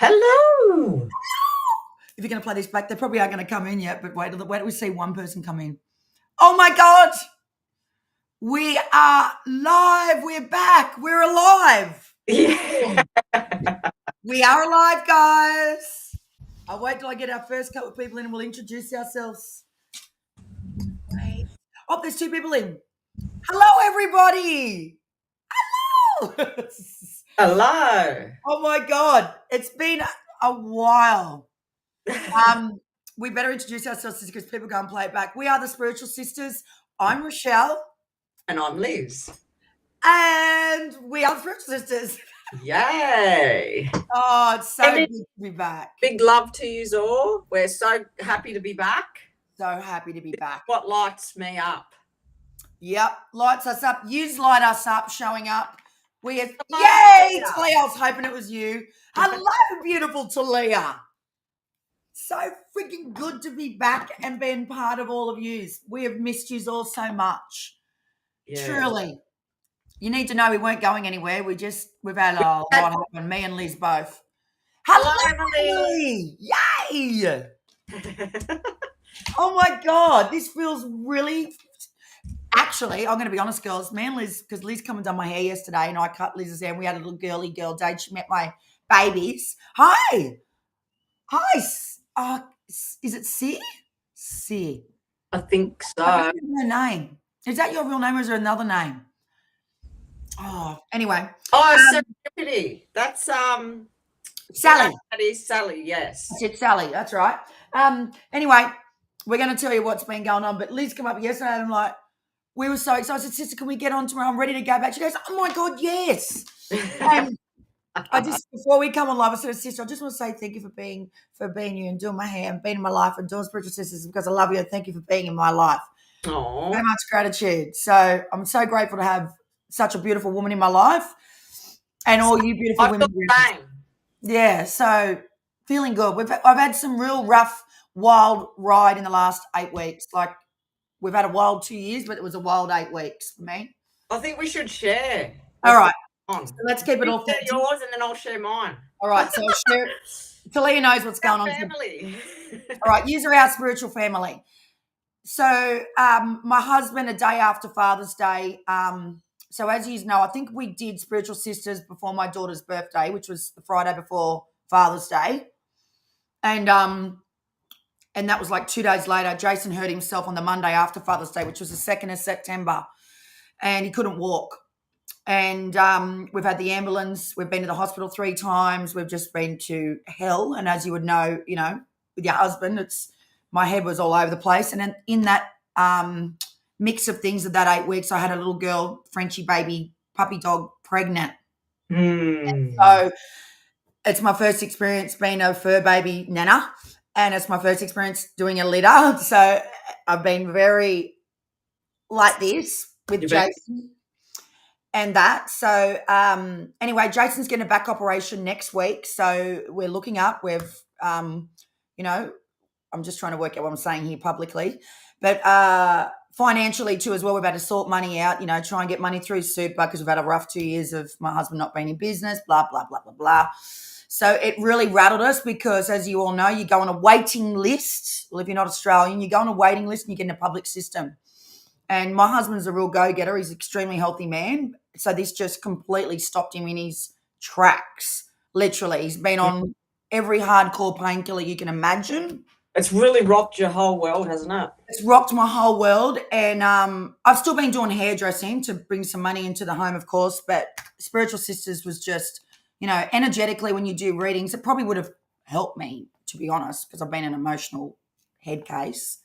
Hello. If you're going to play this back, they probably aren't going to come in yet, but wait till we see one person come in. Oh my God. We are live. We're back. We're alive. Yeah. We are alive, guys. I'll wait till I get our first couple of people in and we'll introduce ourselves. Wait. Oh, there's two people in. Hello, everybody. Hello. Hello. Oh my God. It's been a while. We better introduce ourselves because people go and play it back. We are the Spiritual Sisters. I'm Rochelle. And I'm Liz. And we are the Spiritual Sisters. Yay. Oh, it's so good to be back. Big love to you all. We're so happy to be back. So happy to be back. What lights me up? Yep, lights us up. Yous light us up, showing up. Yay, Talia, I was hoping it was you. Hello, beautiful Talia. So freaking good to be back and being part of all of yous. We have missed yous all so much. Yeah. Truly. You need to know we weren't going anywhere. We've had a lot happen. Me and Liz both. Hello, Emily. Yay. Oh my God. This feels really... Actually, I'm going to be honest, girls. Me and Liz, because Liz come and done my hair yesterday and I cut Liz's hair and we had a little girly girl day. She met my babies. Hi. Is it C? C. I think so. I don't know her name. Is that your real name or is there another name? Oh, anyway. Oh, Serendipity. That's Sally. That is Sally, yes. It's Sally, that's right. Anyway, we're going to tell you what's been going on. But Liz came up yesterday and I'm like, we were so excited. I said, sister, can we get on tomorrow? I'm ready to go back. She goes, oh my God, yes. And before we come on live, I said, sister, I just want to say thank you for being you and doing my hair and being in my life and doing Spiritual Sisters because I love you and thank you for being in my life. Oh, so much gratitude. So I'm so grateful to have such a beautiful woman in my life and all you beautiful women. Yeah, so feeling good. I've had some real rough, wild ride in the last 8 weeks. Like we've had a wild 2 years, but it was a wild 8 weeks for me. I think we should share. All right. So let's keep it all share yours and then I'll share mine. All right, so I'll share it. Talia knows what's going on. Family. All right, yous are our spiritual family. So my husband, a day after Father's Day, so as you know, I think we did Spiritual Sisters before my daughter's birthday, which was the Friday before Father's Day. And that was like 2 days later. Jason hurt himself on the Monday after Father's Day, which was the 2nd of September. And he couldn't walk. And we've had the ambulance. We've been to the hospital 3 times. We've just been to hell. And as you would know, with your husband, my head was all over the place. And in that mix of things of that 8 weeks, I had a little girl, Frenchie baby, puppy dog, pregnant. And so it's my first experience being a fur baby nana. And it's my first experience doing a litter. So I've been very like this with Jason. And that. So anyway, Jason's getting a back operation next week. So we're looking up. We've, I'm just trying to work out what I'm saying here publicly. But financially too as well, we've had to sort money out, try and get money through super because we've had a rough 2 years of my husband not being in business, blah, blah, blah, blah, blah. So it really rattled us because as you all know, you go on a waiting list. Well, if you're not Australian, you go on a waiting list and you get in a public system. And my husband's a real go-getter. He's an extremely healthy man. So this just completely stopped him in his tracks, literally. He's been on every hardcore painkiller you can imagine. It's really rocked your whole world, hasn't it? It's rocked my whole world. And I've still been doing hairdressing to bring some money into the home, of course. But Spiritual Sisters was just, energetically when you do readings, it probably would have helped me, to be honest, because I've been an emotional head case.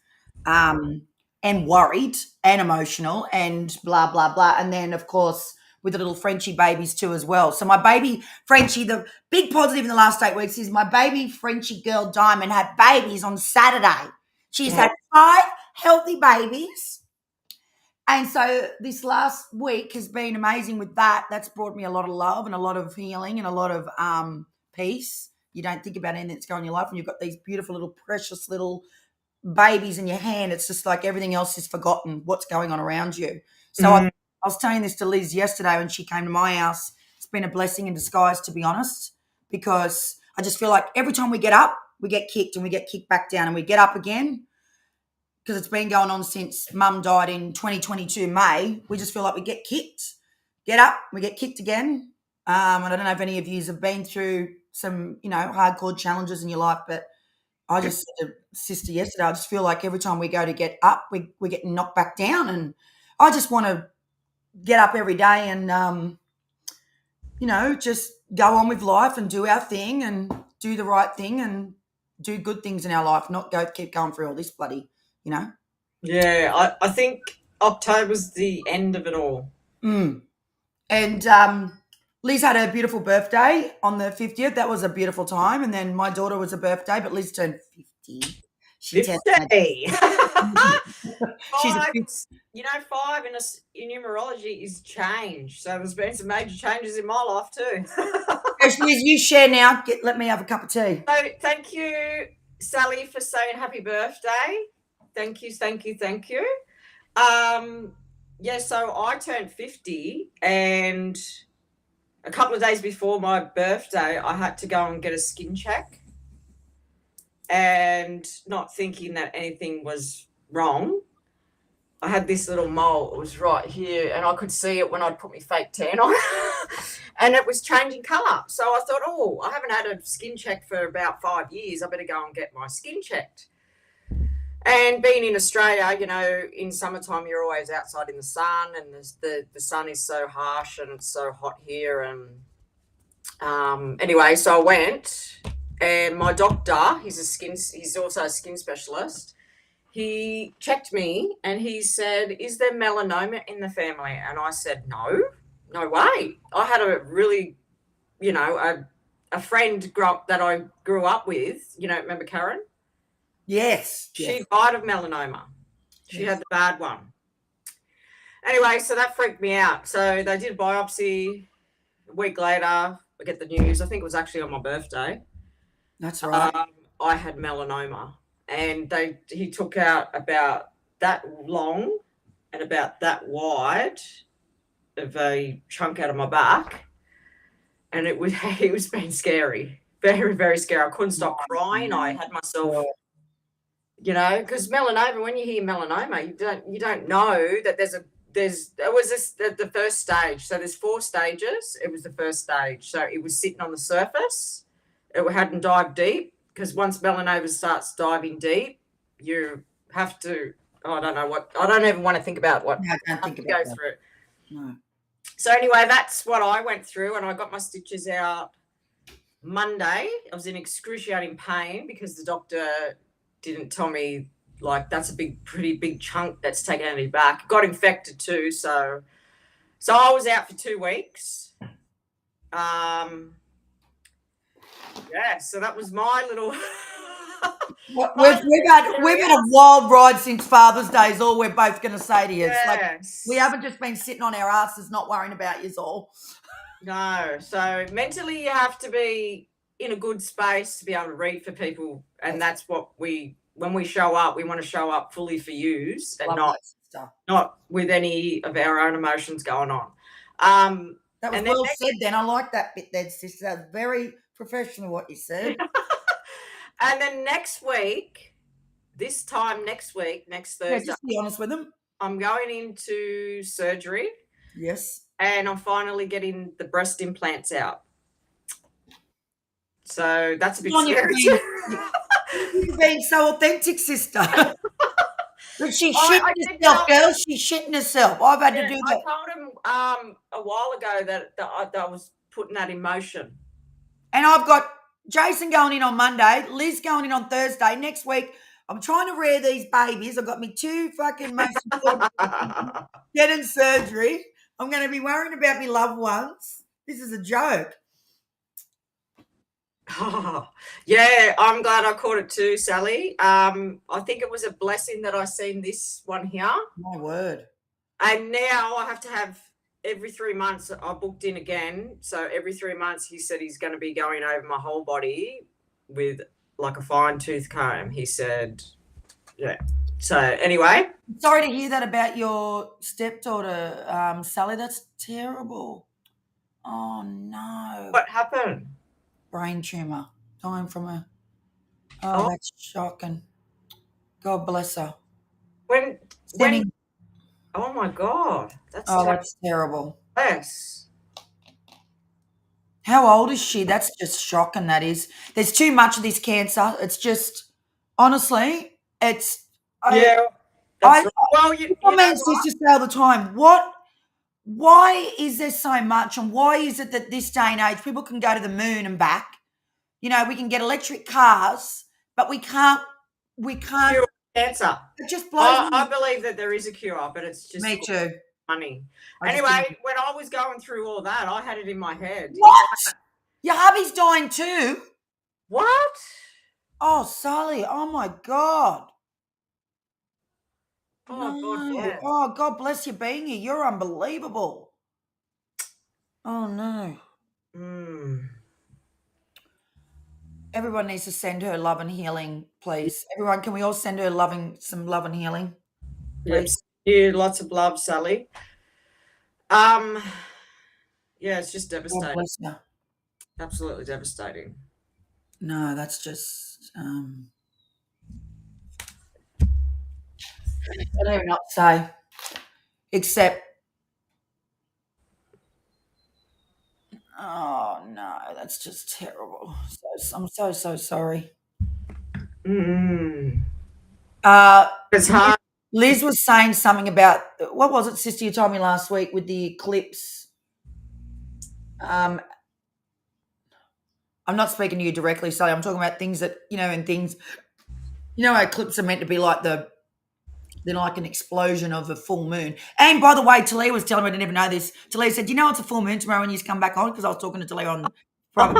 And worried and emotional and blah, blah, blah. And then, of course, with the little Frenchie babies too as well. So my baby Frenchie, the big positive in the last 8 weeks is my baby Frenchie girl Diamond had babies on Saturday. She's had 5 healthy babies. And so this last week has been amazing with that. That's brought me a lot of love and a lot of healing and a lot of peace. You don't think about anything that's going on in your life and you've got these beautiful little precious little babies in your hand. It's just like everything else is forgotten, what's going on around you. So I was telling this to Liz yesterday when she came to my house. It's been a blessing in disguise, to be honest, because I just feel like every time we get up, we get kicked and we get kicked back down and we get up again because it's been going on since Mum died in 2022 May. We just feel like we get kicked, get up, we get kicked again. I don't know if any of you have been through some, hardcore challenges in your life, but I just said to sister yesterday, I just feel like every time we go to get up, we get knocked back down, and I just want to get up every day and, just go on with life and do our thing and do the right thing and do good things in our life, not keep going through all this bloody, Yeah, I think October's the end of it all. And Liz had her beautiful birthday on the 50th. That was a beautiful time. And then my daughter was a birthday, but Liz turned 50. She 50. She's a 5, five in numerology is change. So there's been some major changes in my life too. Liz, you share now. Let me have a cup of tea. So thank you, Sally, for saying happy birthday. Thank you. So I turned 50, and a couple of days before my birthday, I had to go and get a skin check, and not thinking that anything was wrong. I had this little mole. It was right here, and I could see it when I'd put my fake tan on, and it was changing colour. So I thought, I haven't had a skin check for about 5 years. I better go and get my skin checked. And being in Australia, in summertime, you're always outside in the sun, and the sun is so harsh and it's so hot here. And anyway, so I went, and my doctor, he's also a skin specialist. He checked me and he said, "Is there melanoma in the family?" And I said, no way. I had a really, a friend that I grew up with, remember Karen? Yes. She died of melanoma. She had the bad one. Anyway, so that freaked me out. So they did a biopsy. A week later, I get the news. I think it was actually on my birthday. That's right. I had melanoma, and he took out about that long and about that wide of a chunk out of my back, and it was being scary, very, very scary. I couldn't stop crying. I had myself. Because melanoma, when you hear melanoma, you don't know that the first stage. So there's 4 stages. It was the first stage. So it was sitting on the surface. It hadn't dived deep, because once melanoma starts diving deep, you have to, I don't even want to think about what I can't think about go through. No. So anyway, that's what I went through, and I got my stitches out Monday. I was in excruciating pain because the doctor didn't tell me, that's a pretty big chunk that's taken out of your back. Got infected too, so I was out for 2 weeks. So that was my little. We've had a wild ride since Father's Day. Is all we're both going to say to you. Yes. We haven't just been sitting on our asses, not worrying about you all. No, so mentally you have to be in a good space to be able to read for people, and that's what when we show up, we want to show up fully for yous and not with any of our own emotions going on. That was well said then. I like that bit there, sister. That was very professional what you said. And then next Thursday, Just be honest with them. I'm going into surgery. Yes. And I'm finally getting the breast implants out. So that's a bit scary. You're being so authentic, sister. But she's shitting herself, girl. She's shitting herself. I've had to do that. I told him a while ago that I was putting that in motion. And I've got Jason going in on Monday, Liz going in on Thursday. Next week, I'm trying to rear these babies. I've got me 2 fucking most important getting surgery. I'm going to be worrying about my loved ones. This is a joke. Yeah, I'm glad I caught it too, Sally. I think it was a blessing that I seen this one here. My word. And now I have to have every 3 months. I booked in again. So every 3 months he said he's going to be going over my whole body with like a fine tooth comb. He said, yeah. So anyway. Sorry to hear that about your stepdaughter, Sally. That's terrible. Oh, no. What happened? Brain tumour. dying from a. Oh, Oh, that's shocking. God bless her. when Sending. oh my God, that's Oh, that's terrible. yes. How old is she? That's just shocking. That is. There's too much of this cancer. It's just, honestly, it's. I. Yeah, that's I. right. Well, My you know man what? used to say all the time, what. Why is there so much, and why is it that this day and age people can go to the moon and back? You know, we can get electric cars, but we can't. We can't. Cure cancer. It just blows I me. believe that there is a cure, but it's Me just too. money. I just Anyway, didn't. when I was going through all that, I had it in my head. What? Your hubby's dying too? What? Oh, Sally. Oh my God. Oh God, No. yeah. Oh, God bless you being here. You're unbelievable. Oh no. Mm. Everyone needs to send her love and healing, please. Everyone, can we all send her some love and healing, Yep. please? You lots of love, Sally. Um, yeah, it's just God devastating. bless you. Absolutely devastating. No, that's just I don't even know what to say. Except oh no, that's just terrible. So I'm so sorry. Mm. Uh It's hard. Liz was saying something about what was it, sister? You told me last week with the eclipse. Um, I'm not speaking to you directly, Sally. I'm talking about things that and things. How eclipses are meant to be like they're like an explosion of a full moon. And by the way, Talia was telling me I didn't even know this. Talia said, "Do you know it's a full moon tomorrow when you come back on?" Because I was talking to Talia on private.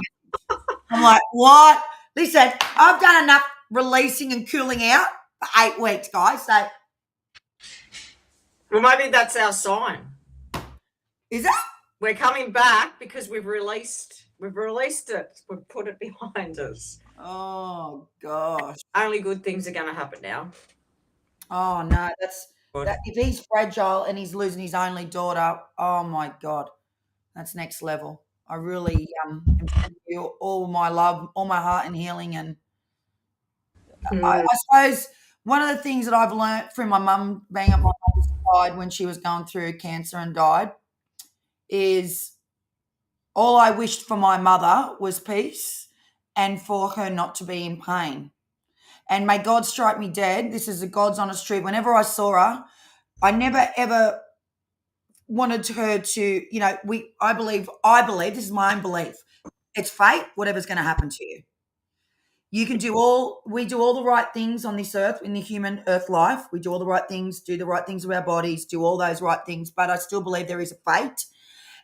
I'm like, what? Listen, I've done enough releasing and cooling out for 8 weeks, guys. So Well, maybe that's our sign. is that? We're coming back because we've released it. We've put it behind us. Oh gosh. Only good things are going to happen now. Oh no, Good. that if he's fragile and he's losing his only daughter, oh my God, that's next level. I really am sending you all my love, all my heart and healing. And Mm. I suppose one of the things that I've learnt from my mum being at my mum's side when she was going through cancer and died is all I wished for my mother was peace and for her not to be in pain. And may God strike me dead. This is a God's honest truth. Whenever I saw her, I never ever wanted her to, I believe, this is my own belief. It's fate, whatever's going to happen to you. We do all the right things on this earth, in the human earth life. We do all the right things, do the right things with our bodies, do all those right things. But I still believe there is a fate.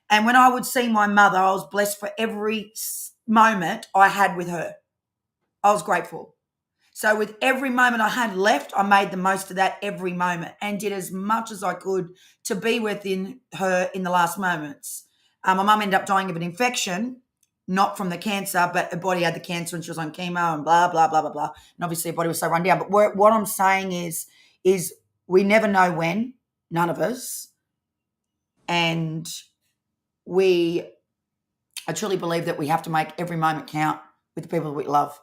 And when I would see my mother, I was blessed for every moment I had with her. I was grateful. So with every moment I had left, I made the most of that every moment and did as much as I could to be within her in the last moments. My mum ended up dying of an infection, not from the cancer, but her body had the cancer and she was on chemo and blah, blah, blah, blah, blah. And obviously her body was so run down. But what I'm saying is we never know when, none of us. And I truly believe that we have to make every moment count with the people we love.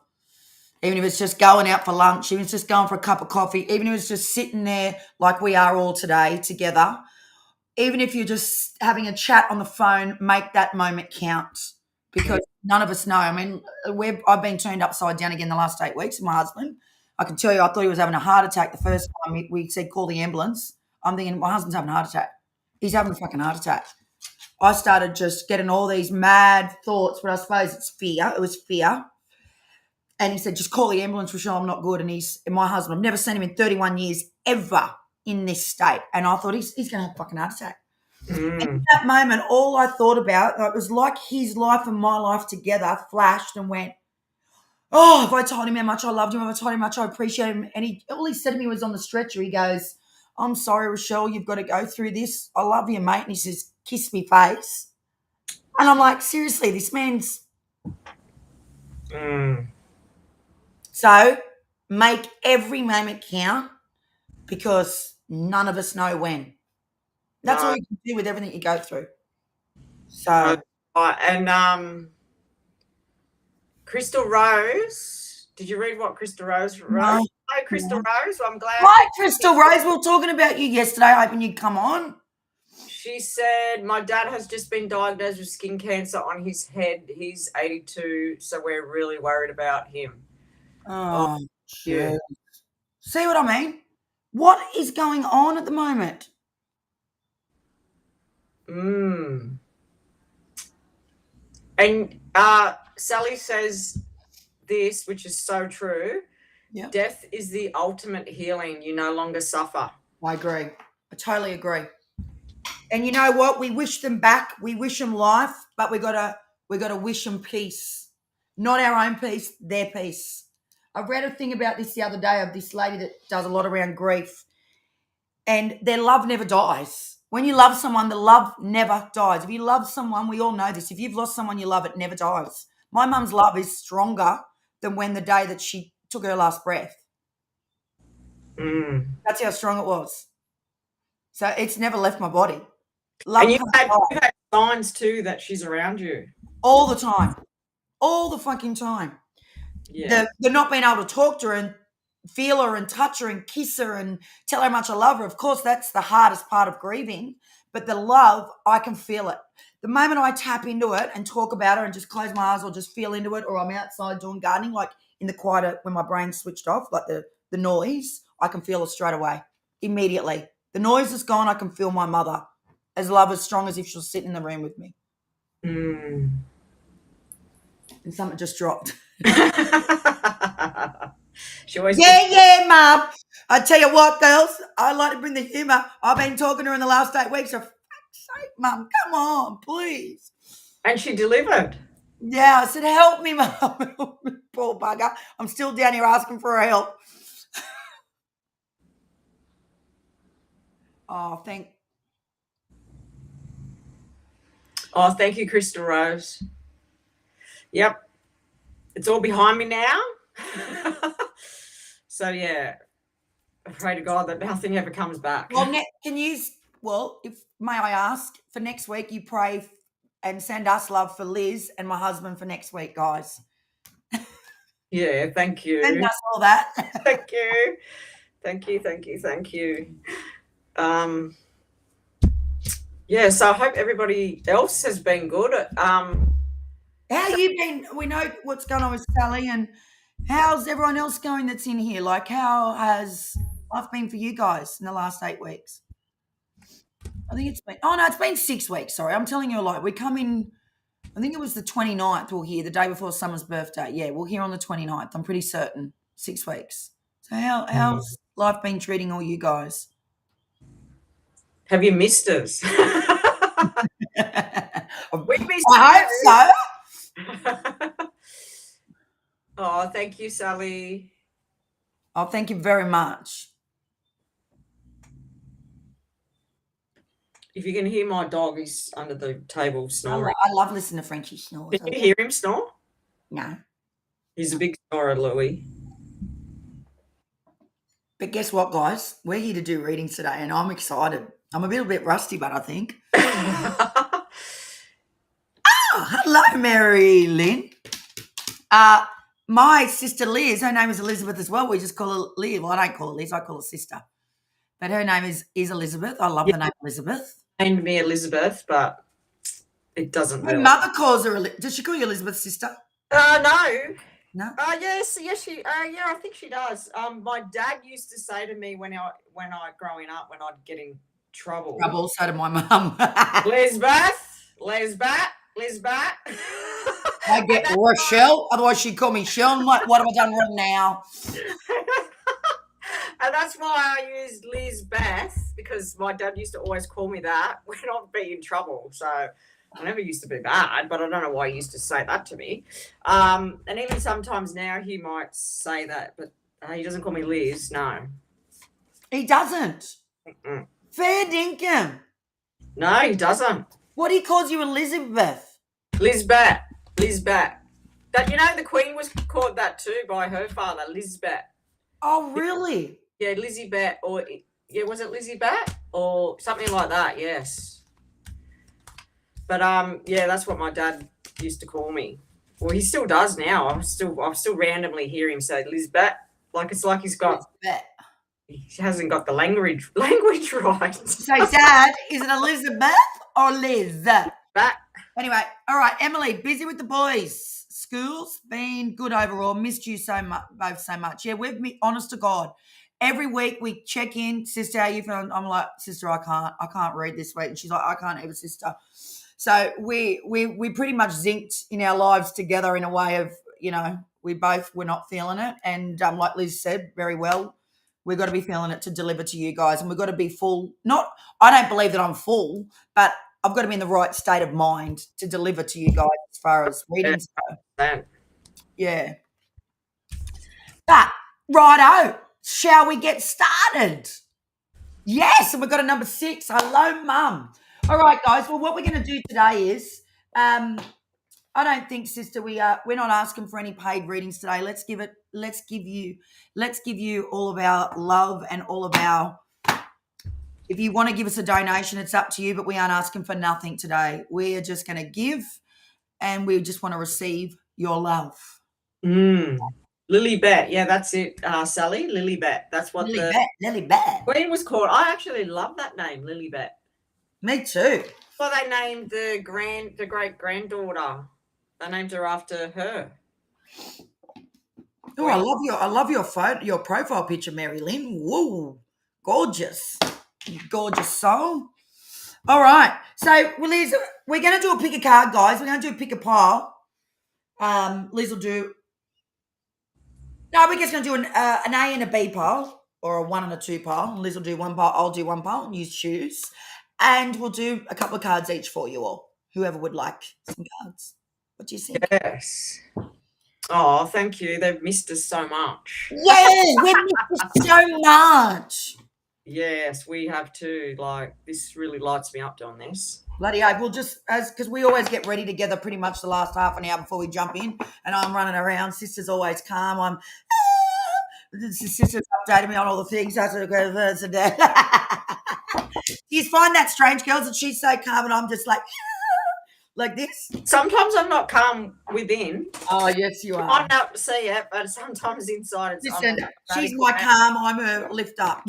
Even if it's just going out for lunch, even if it's just going for a cup of coffee, even if it's just sitting there like we are all today together, even if you're just having a chat on the phone, make that moment count because none of us know. I mean, I've been turned upside down again the last 8 weeks with my husband. I can tell you, I thought he was having a heart attack the first time we said call the ambulance. I'm thinking, my husband's having a heart attack. He's having a fucking heart attack. I started just getting all these mad thoughts, but I suppose it's fear. It was fear. And he said, just call the ambulance, Rochelle, I'm not good. And my husband, I've never seen him in 31 years ever in this state. And I thought, he's going to have a fucking heart attack. And in that moment, all I thought about, it was like his life and my life together flashed and went, oh, if I told him how much I loved him, if I told him how much I appreciate him. And all he said to me was on the stretcher, he goes, I'm sorry, Rochelle, you've got to go through this. I love you, mate. And he says, kiss me face. And I'm like, seriously, this man's... So make every moment count because none of us know when. That's all you can do with everything you go through. So And Crystal Rose. Did you read what Crystal Rose wrote? No. Hi, Crystal Rose. I'm glad. Hi, Crystal Rose. We were talking about you yesterday, hoping you'd come on. She said, my dad has just been diagnosed with skin cancer on his head. He's 82, so we're really worried about him. Oh, yeah. shit. See what I mean? What is going on at the moment? And Sally says this, which is so true. Yeah. Death is the ultimate healing. You no longer suffer. I agree. I totally agree. And you know what? We wish them back. We wish them life, but we gotta wish them peace. Not our own peace, their peace. I read a thing about this the other day of this lady that does a lot around grief, and their love never dies. When you love someone, the love never dies. If you love someone, we all know this. If you've lost someone you love, it never dies. My mum's love is stronger than when the day that she took her last breath. That's how strong it was. So it's never left my body. Love and you've had signs too that she's around you. All the time. All the fucking time. Yeah. The not being able to talk to her and feel her and touch her and kiss her and tell her how much I love her. Of course, that's the hardest part of grieving. But the love, I can feel it. The moment I tap into it and talk about her and just close my eyes or just feel into it, or I'm outside doing gardening, like in the quieter when my brain's switched off, like the noise, I can feel it straight away, immediately. The noise is gone, I can feel my mother. As love as strong as if she'll sit in the room with me. And something just dropped. She always yeah, Mum. I tell you what, girls, I like to bring the humour. I've been talking to her in the last 8 weeks. For fuck's sake, Mum, come on, please. And she delivered. Yeah, I said, help me, Mum. Poor bugger. I'm still down here asking for her help. Thank you, Crystal Rose. Yep. It's all behind me now. So, yeah, I pray to God that nothing ever comes back. Well, may I ask, for next week you pray and send us love for Liz and my husband for next week, guys. Yeah, thank you. Send us all that. Thank you. Yeah, so I hope everybody else has been good. How you been? We know what's going on with Sally, and how's everyone else going that's in here? Like, how has life been for you guys in the last 8 weeks? I think it's been 6 weeks. Sorry, I'm telling you a lie. We come in, I think it was the 29th we'll hear, the day before Summer's birthday. Yeah, we'll hear on the 29th. I'm pretty certain. 6 weeks. So how's life been treating all you guys? Have you missed us? We missed I hope so. Oh, thank you, Sally. Oh, thank you very much. If you can hear my dog, he's under the table snoring. I love listening to Frenchie snore. Can you hear him snore? No. He's a big snorer, Louis. But guess what, guys? We're here to do readings today, and I'm excited. I'm a little bit rusty, but I think. Hello, Mary Lynn. My sister Liz, her name is Elizabeth as well. We just call her Liz. Well, I don't call her Liz, I call her sister. But her name is Elizabeth. I love the name Elizabeth. Named me Elizabeth, but it doesn't Her really. mother calls her, does she call you Elizabeth's sister? No. No? Yes, she. Yeah, I think she does. My dad used to say to me when I growing up, when I'd get in trouble. So did my mum. Lisbeth. I get Rochelle, otherwise she'd call me Shell. I'm like, what have I done wrong now? And that's why I used Lisbeth, because my dad used to always call me that when I'd be in trouble. So I never used to be bad, but I don't know why he used to say that to me. And even sometimes now he might say that, but he doesn't call me Liz, no. He doesn't. Mm-mm. Fair dinkum. No, he doesn't. What he calls you, Elizabeth? Lisbeth. That, the Queen was called that too by her father, Lisbeth. Oh, really? Yeah, Lizzie-Bet, or was it Lizzie-Bet or something like that? Yes. But yeah, that's what my dad used to call me. Well, he still does now. I still randomly hear him say Lisbeth. It's like he's got Bet. he hasn't got the language right. So, Dad, is it Elizabeth or Liz? But Anyway, all right, Emily, busy with the boys. School's been good overall. Missed you so much, both so much. Yeah, we've been honest to God. Every week we check in, sister, how you feeling? I'm like, sister, I can't read this week. And she's like, I can't either, sister. So we pretty much zinced in our lives together in a way of, we both were not feeling it. And like Liz said very well, we've got to be feeling it to deliver to you guys. And we've got to be full. I don't believe that I'm full, but I've got to be in the right state of mind to deliver to you guys as far as readings go. Yeah. But, righto, shall we get started? Yes, and we've got a number 6. Hello, Mum. All right, guys. Well, what we're going to do today is, I don't think, sister, we're not asking for any paid readings today. Let's give you all of our love and all of our. If you want to give us a donation, it's up to you, but we aren't asking for nothing today. We are just going to give, and we just want to receive your love. Lilybet, yeah, that's it, Sally. Lilybet. That's what Lilybet. queen was called. I actually love that name, Lilybet. Me too. Well, they named the great granddaughter. They named her after her. Oh, I love your photo, your profile picture, Mary Lynn. Whoa, gorgeous soul. All right, so Liz, we're going to do a pick a card, guys. We're going to do a pick a pile. Liz will do. No, we're just going to do an A and a B pile, or a 1 and a 2 pile. Liz will do one pile. I'll do one pile, and you choose. And we'll do a couple of cards each for you all. Whoever would like some cards. What do you think? Yes. Oh, thank you. They've missed us so much. Yes, we've missed you so much. Yes, we have too. This really lights me up doing this. Bloody hell. We'll just, because we always get ready together pretty much the last half an hour before we jump in, and I'm running around. Sister's always calm. Sister's updated me on all the things. That's what I go today. Do you find that strange, girls, that she's so calm and I'm just like this? Sometimes I'm not calm within. Oh, yes, you are. I don't see it, but sometimes inside it's. Listen, she's my calm. I'm her lift up.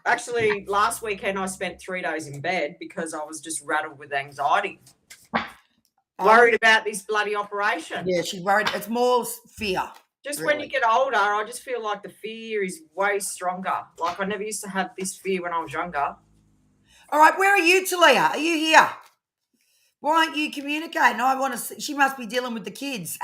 Actually, last weekend I spent 3 days in bed because I was just rattled with anxiety. Worried about this bloody operation. Yeah, she's worried. It's more fear. Just really. When you get older, I just feel like the fear is way stronger. I never used to have this fear when I was younger. All right, where are you, Talia? Are you here? Why aren't you communicating? I want to see. She must be dealing with the kids.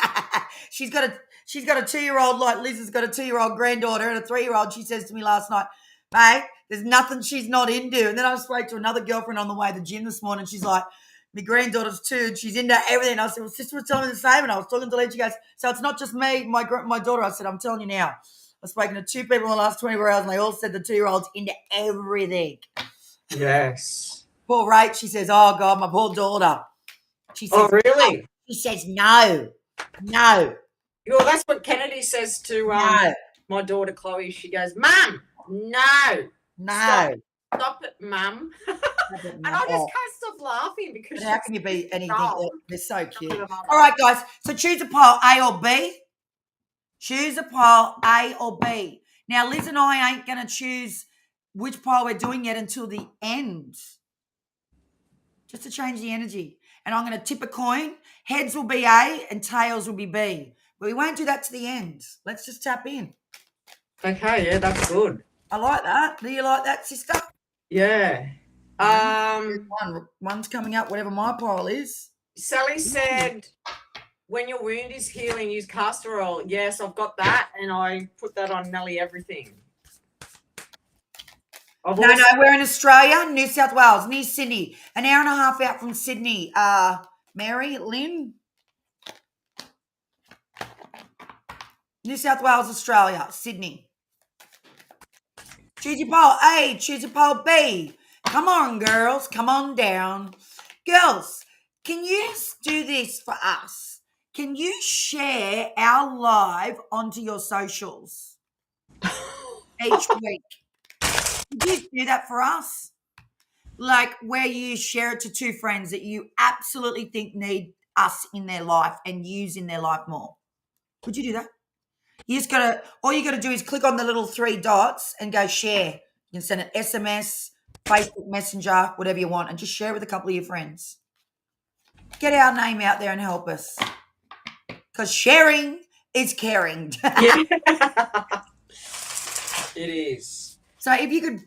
She's got a 2-year-old, like Liz has got a 2-year-old granddaughter and a 3-year-old. She says to me last night, mate, there's nothing she's not into. And then I spoke to another girlfriend on the way to the gym this morning. She's like, my granddaughter's 2 and she's into everything. I said, well, sister was telling me the same. And I was talking to Liz. She goes, so it's not just me, my daughter. I said, I'm telling you now. I've spoken to 2 people in the last 24 hours and they all said the 2-year-old's into everything. Yes. Poor Rach, she says, oh, God, my poor daughter. She says, oh, really? No. She says, no. Well, that's what Kennedy says to my daughter, Chloe. She goes, Mum, no. Stop it, Mum. And I just can't stop laughing because how can you be anything? They're so cute. All right, guys. So choose a pile, A or B. Choose a pile, A or B. Now, Liz and I ain't going to choose which pile we're doing yet until the end, just to change the energy. And I'm going to tip a coin. Heads will be A and tails will be B. But we won't do that to the end. Let's just tap in. Okay, yeah, that's good. I like that. Do you like that, sister? Yeah. One's coming up, whatever my pile is. Sally said, when your wound is healing, use castor oil. Yes, I've got that, and I put that on nearly everything. No, we're in Australia, New South Wales, near Sydney. An hour and a half out from Sydney. Mary Lynn? New South Wales, Australia, Sydney. Choose your pole A, choose your pole B. Come on, girls, come on down. Girls, can you do this for us? Can you share our live onto your socials each week? Could you do that for us? Where you share it to 2 friends that you absolutely think need us in their life and use in their life more. Would you do that? You just gotta, all you gotta do is click on the little 3 dots and go share. You can send an SMS, Facebook Messenger, whatever you want, and just share it with a couple of your friends. Get our name out there and help us. Because sharing is caring. Yeah. It is. So if you could,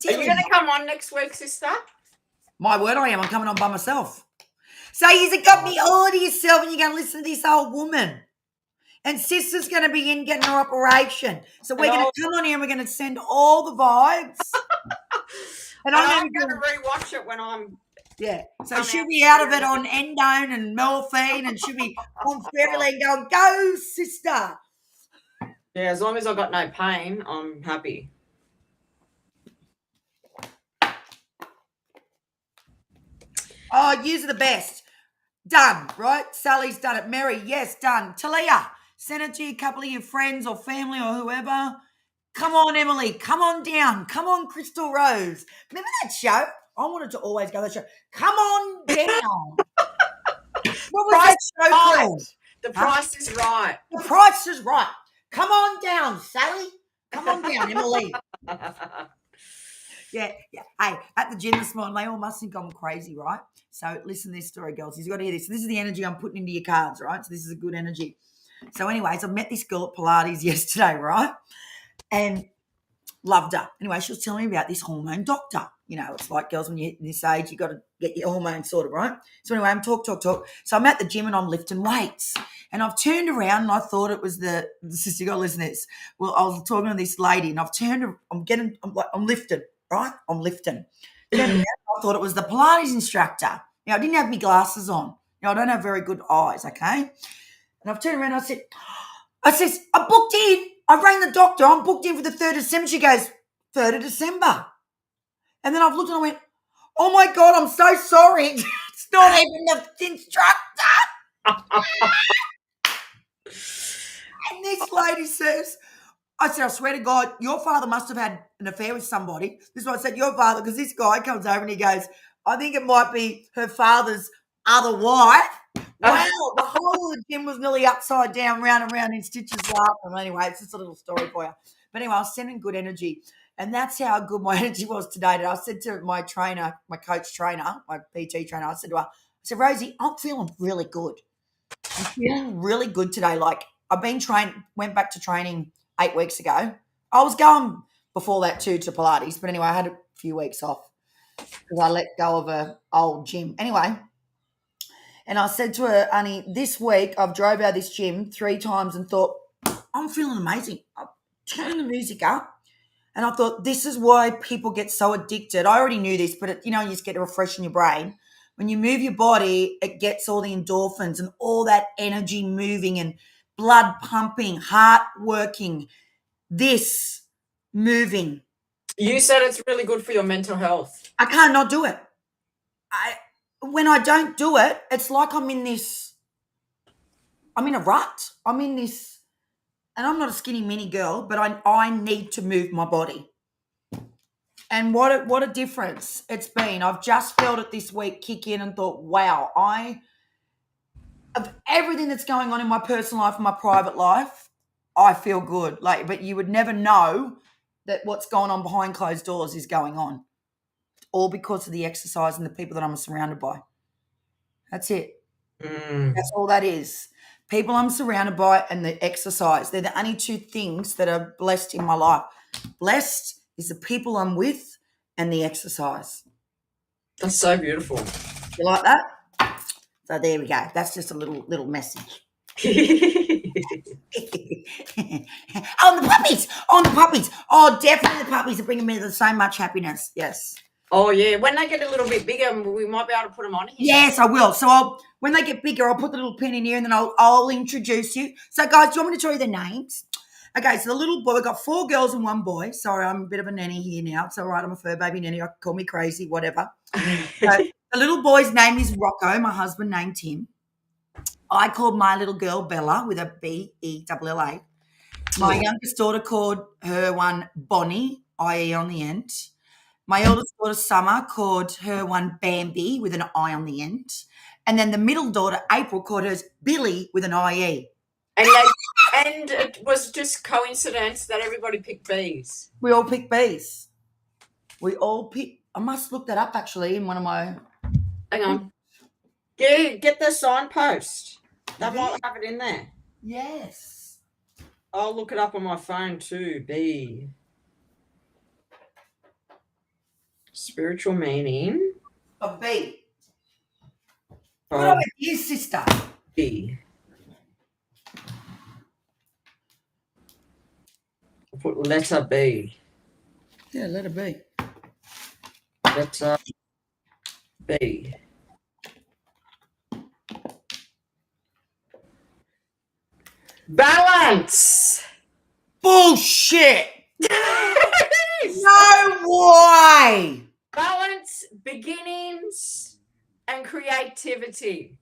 Are you going to come on next week, sister? my word, I am. I'm coming on by myself. So you've got me all to yourself and you're going to listen to this old woman. And sister's going to be in getting her operation. So we're going to come on here and we're going to send all the vibes. And I'm going to rewatch it when I'm... Yeah. So she'll be out of it on endone and morphine and she'll be on Fairlane going, go, sister. Yeah, as long as I've got no pain, I'm happy. Oh, yous are the best. Done, right? Sally's done it. Mary, yes, done. Talia, send it to a couple of your friends or family or whoever. Come on, Emily. Come on down. Come on, Crystal Rose. Remember that show? I wanted to always go to that show. Come on down. What was that show called? The Price is Right. The Price is Right. Come on down, Sally. Come on down, Emily. Yeah. Hey, at the gym this morning, they all must think I'm crazy, right? So listen to this story, girls. You've got to hear this. This is the energy I'm putting into your cards, right? So this is a good energy. So anyways, I met this girl at Pilates yesterday, right? And loved her. Anyway, she was telling me about this hormone doctor. You know, it's like, girls, when you're this age, you got to get your hormones sorted, right? So anyway, I'm talk. So I'm at the gym and I'm lifting weights. And I've turned around and I thought it was the sister. You got to listen to this. Well, I was talking to this lady and I'm lifting, right? I'm lifting. I thought it was the Pilates instructor. You know, I didn't have my glasses on. You know, I don't have very good eyes, okay? And I've turned around and I says, I booked in. I rang the doctor. I'm booked in for the 3rd of December. She goes, 3rd of December. And then I've looked and I went, oh, my God, I'm so sorry. It's not even the instructor. And this lady says, I said, I swear to God, your father must have had an affair with somebody. This is what I said, your father, because this guy comes over and he goes, I think it might be her father's other wife. Wow, the whole of the gym was nearly upside down, round and round in stitches laughing. Anyway, it's just a little story for you. But anyway, I was sending good energy. And that's how good my energy was today. And I said to my trainer, my coach trainer, my PT trainer, I said to her, Rosie, I'm feeling really good. I'm feeling really good today. Like I've been went back to training 8 weeks ago. I was going before that too to Pilates. But anyway, I had a few weeks off because I let go of an old gym. Anyway, and I said to her, Annie, this week I've drove out of this gym 3 times and thought, I'm feeling amazing. I turned the music up and I thought, this is why people get so addicted. I already knew this, but you just get to refresh in your brain. When you move your body, it gets all the endorphins and all that energy moving and blood pumping, heart working, this moving. You said it's really good for your mental health. I can't not do it. When I don't do it, it's like I'm in a rut. I'm in this, and I'm not a skinny mini girl, but I need to move my body. And what a difference it's been. I've just felt it this week kick in and thought, wow, of everything that's going on in my personal life and my private life, I feel good. But you would never know that what's going on behind closed doors is going on. All because of the exercise and the people that I'm surrounded by. That's it. That's all that is. People I'm surrounded by and the exercise. They're the only 2 things that are blessed in my life. Blessed is the people I'm with and the exercise. That's so beautiful. You like that? So there we go. That's just a little message. On the puppies. Oh, definitely the puppies are bringing me so much happiness. Yes. Oh, yeah. When they get a little bit bigger, we might be able to put them on here. Yes, I will. So when they get bigger, I'll put the little pin in here and then I'll introduce you. So, guys, do you want me to tell you their names? Okay, so the little boy, we've got 4 girls and 1 boy. Sorry, I'm a bit of a nanny here now. It's all right. I'm a fur baby nanny. I can call me crazy, whatever. So the little boy's name is Rocco. My husband named him. I called my little girl Bella with a Bella. My youngest daughter called her one Bonnie, I-E on the end. My eldest daughter Summer called her one Bambi with an I on the end. And then the middle daughter, April, called hers Billy with an IE. And it was just coincidence that everybody picked B's. We all picked B's. I must look that up actually in one of my. Hang on. Get the signpost. That might have it in there. Yes. I'll look it up on my phone too. B. Spiritual meaning Of B. of What about you, sister? B. I'll put letter B. Yeah, letter B. Letter B. Balance. Bullshit. No way. Balance, beginnings, and creativity.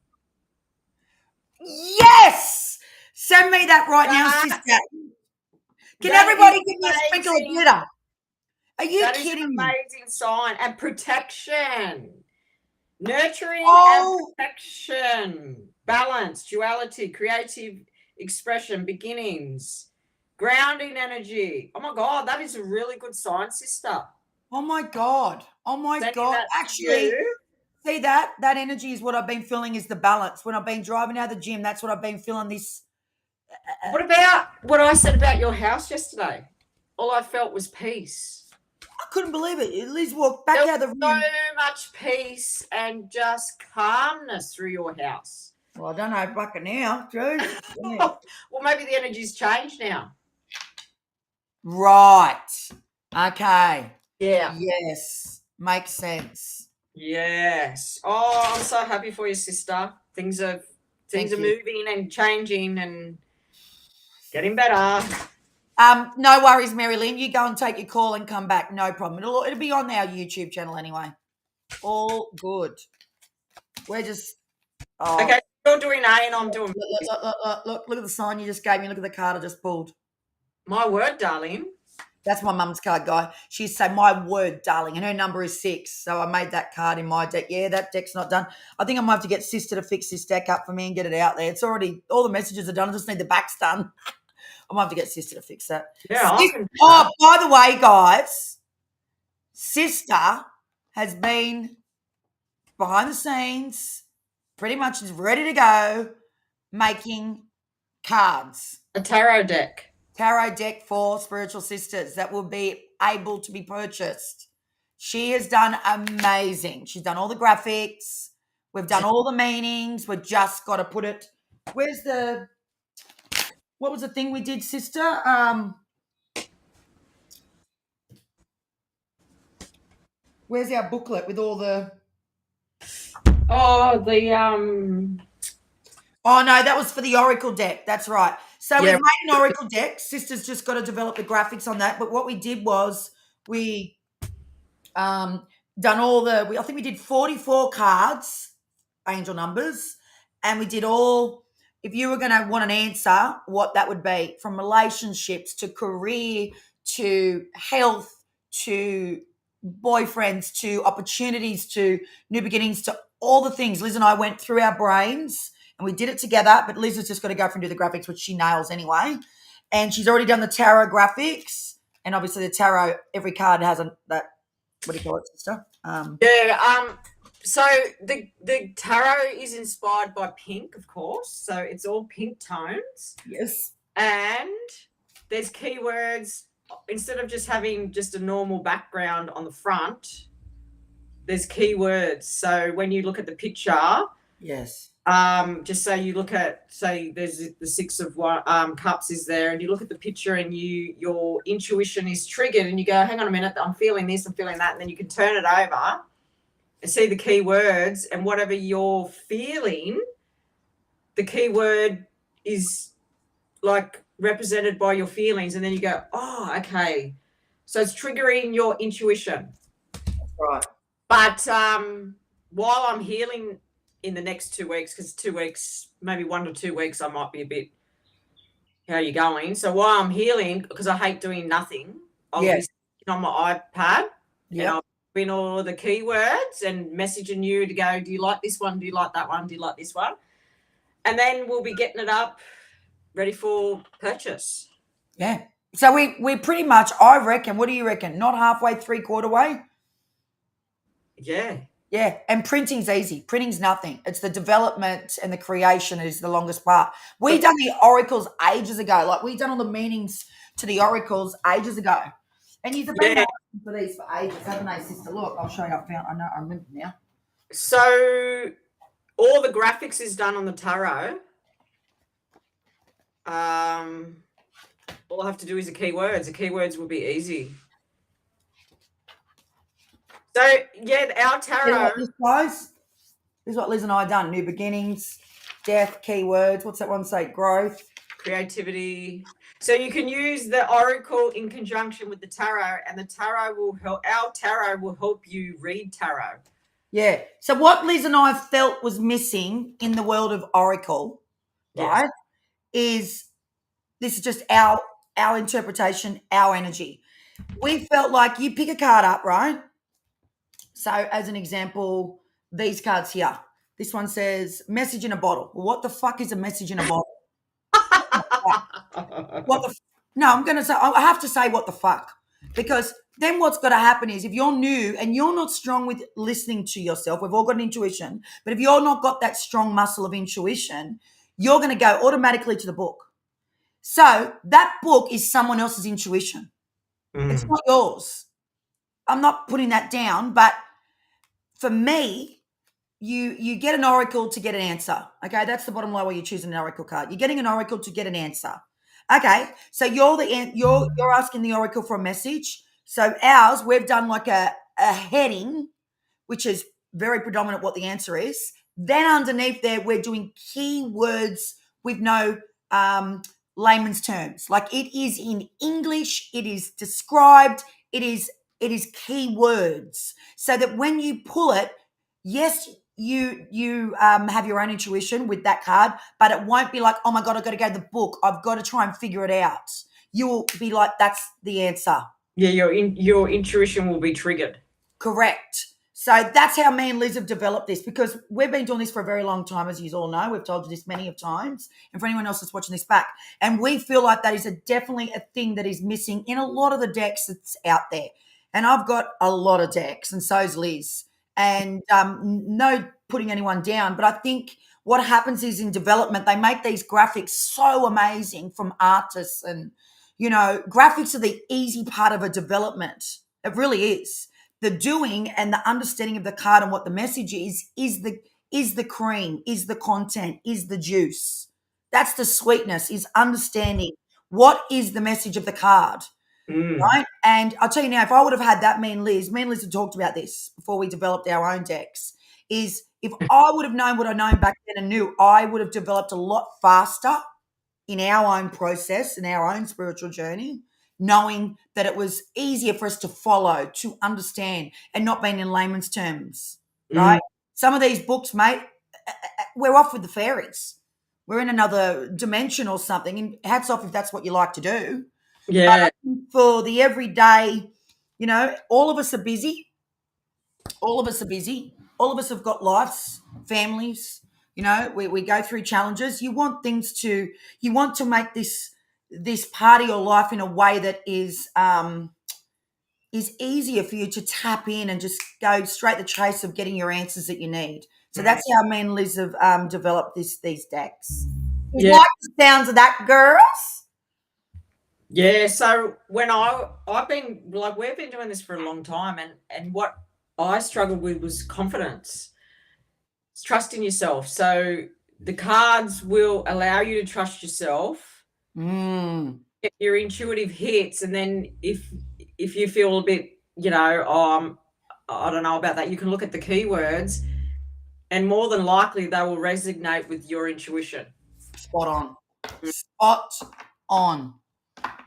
Yes. Send me that right now, sister. Can everybody give me a sprinkle of glitter? Are you kidding me? That is an amazing sign. And protection. Nurturing and protection. Balance, duality, creative expression, beginnings, grounding energy. Oh my God, that is a really good sign, sister. Oh my God. Oh my God. Actually, see that energy is what I've been feeling is the balance. When I've been driving out of the gym, that's what I've been feeling this. What about what I said about your house yesterday? All I felt was peace. I couldn't believe it. Liz walked back out of the room. So much peace and just calmness through your house. Well, I don't know fucking now, Drew. Well, maybe the energy's changed now. Right. Okay. Yeah. Yes. Makes sense. Yes. Oh, I'm so happy for you, sister. Things are moving and changing and getting better. No worries, Mary Lynn. You go and take your call and come back. No problem. It'll be on our YouTube channel anyway. All good. We're just okay. You're doing A and I'm doing B. Look at the sign you just gave me. Look at the card I just pulled. My word, darling. That's my mum's card, guy. She said, my word, darling. And her number is 6. So I made that card in my deck. Yeah, that deck's not done. I think I might have to get sister to fix this deck up for me and get it out there. It's already, all the messages are done. I just need the backs done. I might have to get sister to fix that. Yeah. By the way, guys, sister has been behind the scenes, pretty much is ready to go, making cards. A tarot deck. Tarot deck for spiritual sisters that will be able to be purchased. She has done amazing. She's done all the graphics. We've done all the meanings. We've just got to put it. What was the thing we did, sister? Where's our booklet with all the... Oh, Oh, no, that was for the Oracle deck. That's right. So we've made an Oracle deck. Sister's just got to develop the graphics on that. But what we did was we done all the... I think we did 44 cards, angel numbers, and we did all... If you were going to want an answer, what that would be, from relationships to career to health to boyfriends to opportunities to new beginnings to all the things. Liz and I went through our brains and we did it together, but Liz has just got to go through and do the graphics, which she nails anyway. And she's already done the tarot graphics. And obviously the tarot, every card has that, what do you call it, sister? So the tarot is inspired by pink, of course. So it's all pink tones. Yes. And there's keywords. Instead of just having just a normal background on the front, there's keywords. So when you look at the picture, yes. Just say you look at, say there's the 6 of cups is there, and you look at the picture and your intuition is triggered and you go, hang on a minute, I'm feeling this, I'm feeling that, and then you can turn it over and see the key words, and whatever you're feeling, the key word is like represented by your feelings, and then you go, oh, okay. So it's triggering your intuition. Right. But while I'm healing in the next 2 weeks, because 2 weeks, maybe 1 to 2 weeks, I might be a bit, how are you going? So while I'm healing, because I hate doing nothing, I'll be sitting on my iPad and I'll in all the keywords and messaging you to go, do you like this one? Do you like that one? Do you like this one? And then we'll be getting it up ready for purchase. Yeah. So we pretty much, I reckon, what do you reckon? Not halfway, 3/4 way? Yeah. Yeah. And printing's easy. Printing's nothing. It's the development and the creation is the longest part. We done the oracles ages ago. Like we done all the meanings to the oracles ages ago. And you've been asking for these for ages, haven't they, sister? Look, I'll show you. I remember now. So all the graphics is done on the tarot. All I have to do is the keywords. The keywords will be easy. So yeah, our tarot. This is what Liz and I done. New beginnings, death, keywords. What's that one say? Growth, creativity. So you can use the oracle in conjunction with the tarot, and the tarot will help. Our tarot will help you read tarot. Yeah. So what Liz and I felt was missing in the world of oracle, right, is this is just our interpretation, our energy. We felt like you pick a card up, right? So as an example, these cards here. This one says message in a bottle. Well, what the fuck is a message in a bottle? No, I'm going to say, I have to say what the fuck. Because then what's got to happen is if you're new and you're not strong with listening to yourself, we've all got an intuition, but if you're not got that strong muscle of intuition, you're going to go automatically to the book. So that book is someone else's intuition. It's not yours. I'm not putting that down, but for me, you get an oracle to get an answer. Okay, that's the bottom line where you're choosing an oracle card. You're getting an oracle to get an answer. Okay, so you're asking the oracle for a message. So ours, we've done like a heading, which is very predominant what the answer is. Then underneath there, we're doing keywords with no layman's terms. Like it is in English, it is described, it is keywords. So that when you pull it, yes, you have your own intuition with that card, but it won't be like, oh my God, I've got to go to the book. I've got to try and figure it out. You will be like, that's the answer. Yeah, your intuition will be triggered. Correct. So that's how me and Liz have developed this because we've been doing this for a very long time, as you all know. We've told you this many of times. And for anyone else that's watching this back, and we feel like that is definitely a thing that is missing in a lot of the decks that's out there. And I've got a lot of decks, and so's Liz. And no putting anyone down, but I think what happens is in development, they make these graphics so amazing from artists and, graphics are the easy part of a development. It really is. The doing and the understanding of the card and what the message is the cream, is the content, is the juice. That's the sweetness, is understanding what is the message of the card. Right. And I'll tell you now, if I would have had that, me and Liz had talked about this before we developed our own decks, is if I would have known what I known back then and knew, I would have developed a lot faster in our own process, in our own spiritual journey, knowing that it was easier for us to follow, to understand, and not being in layman's terms, right? Some of these books, mate, we're off with the fairies. We're in another dimension or something, and hats off if that's what you like to do. Yeah. For the everyday, all of us are busy. All of us are busy. All of us have got lives, families. We go through challenges. You want to make this part of your life in a way that is easier for you to tap in and just go straight the chase of getting your answers that you need. So that's how me and Liz have developed these decks. You like the sounds of that, girls? Yeah, so when we've been doing this for a long time, and what I struggled with was confidence. It's trusting yourself. So the cards will allow you to trust yourself. Get your intuitive hits, and then if you feel a bit, I don't know about that, you can look at the keywords, and more than likely they will resonate with your intuition. Spot on. Spot on.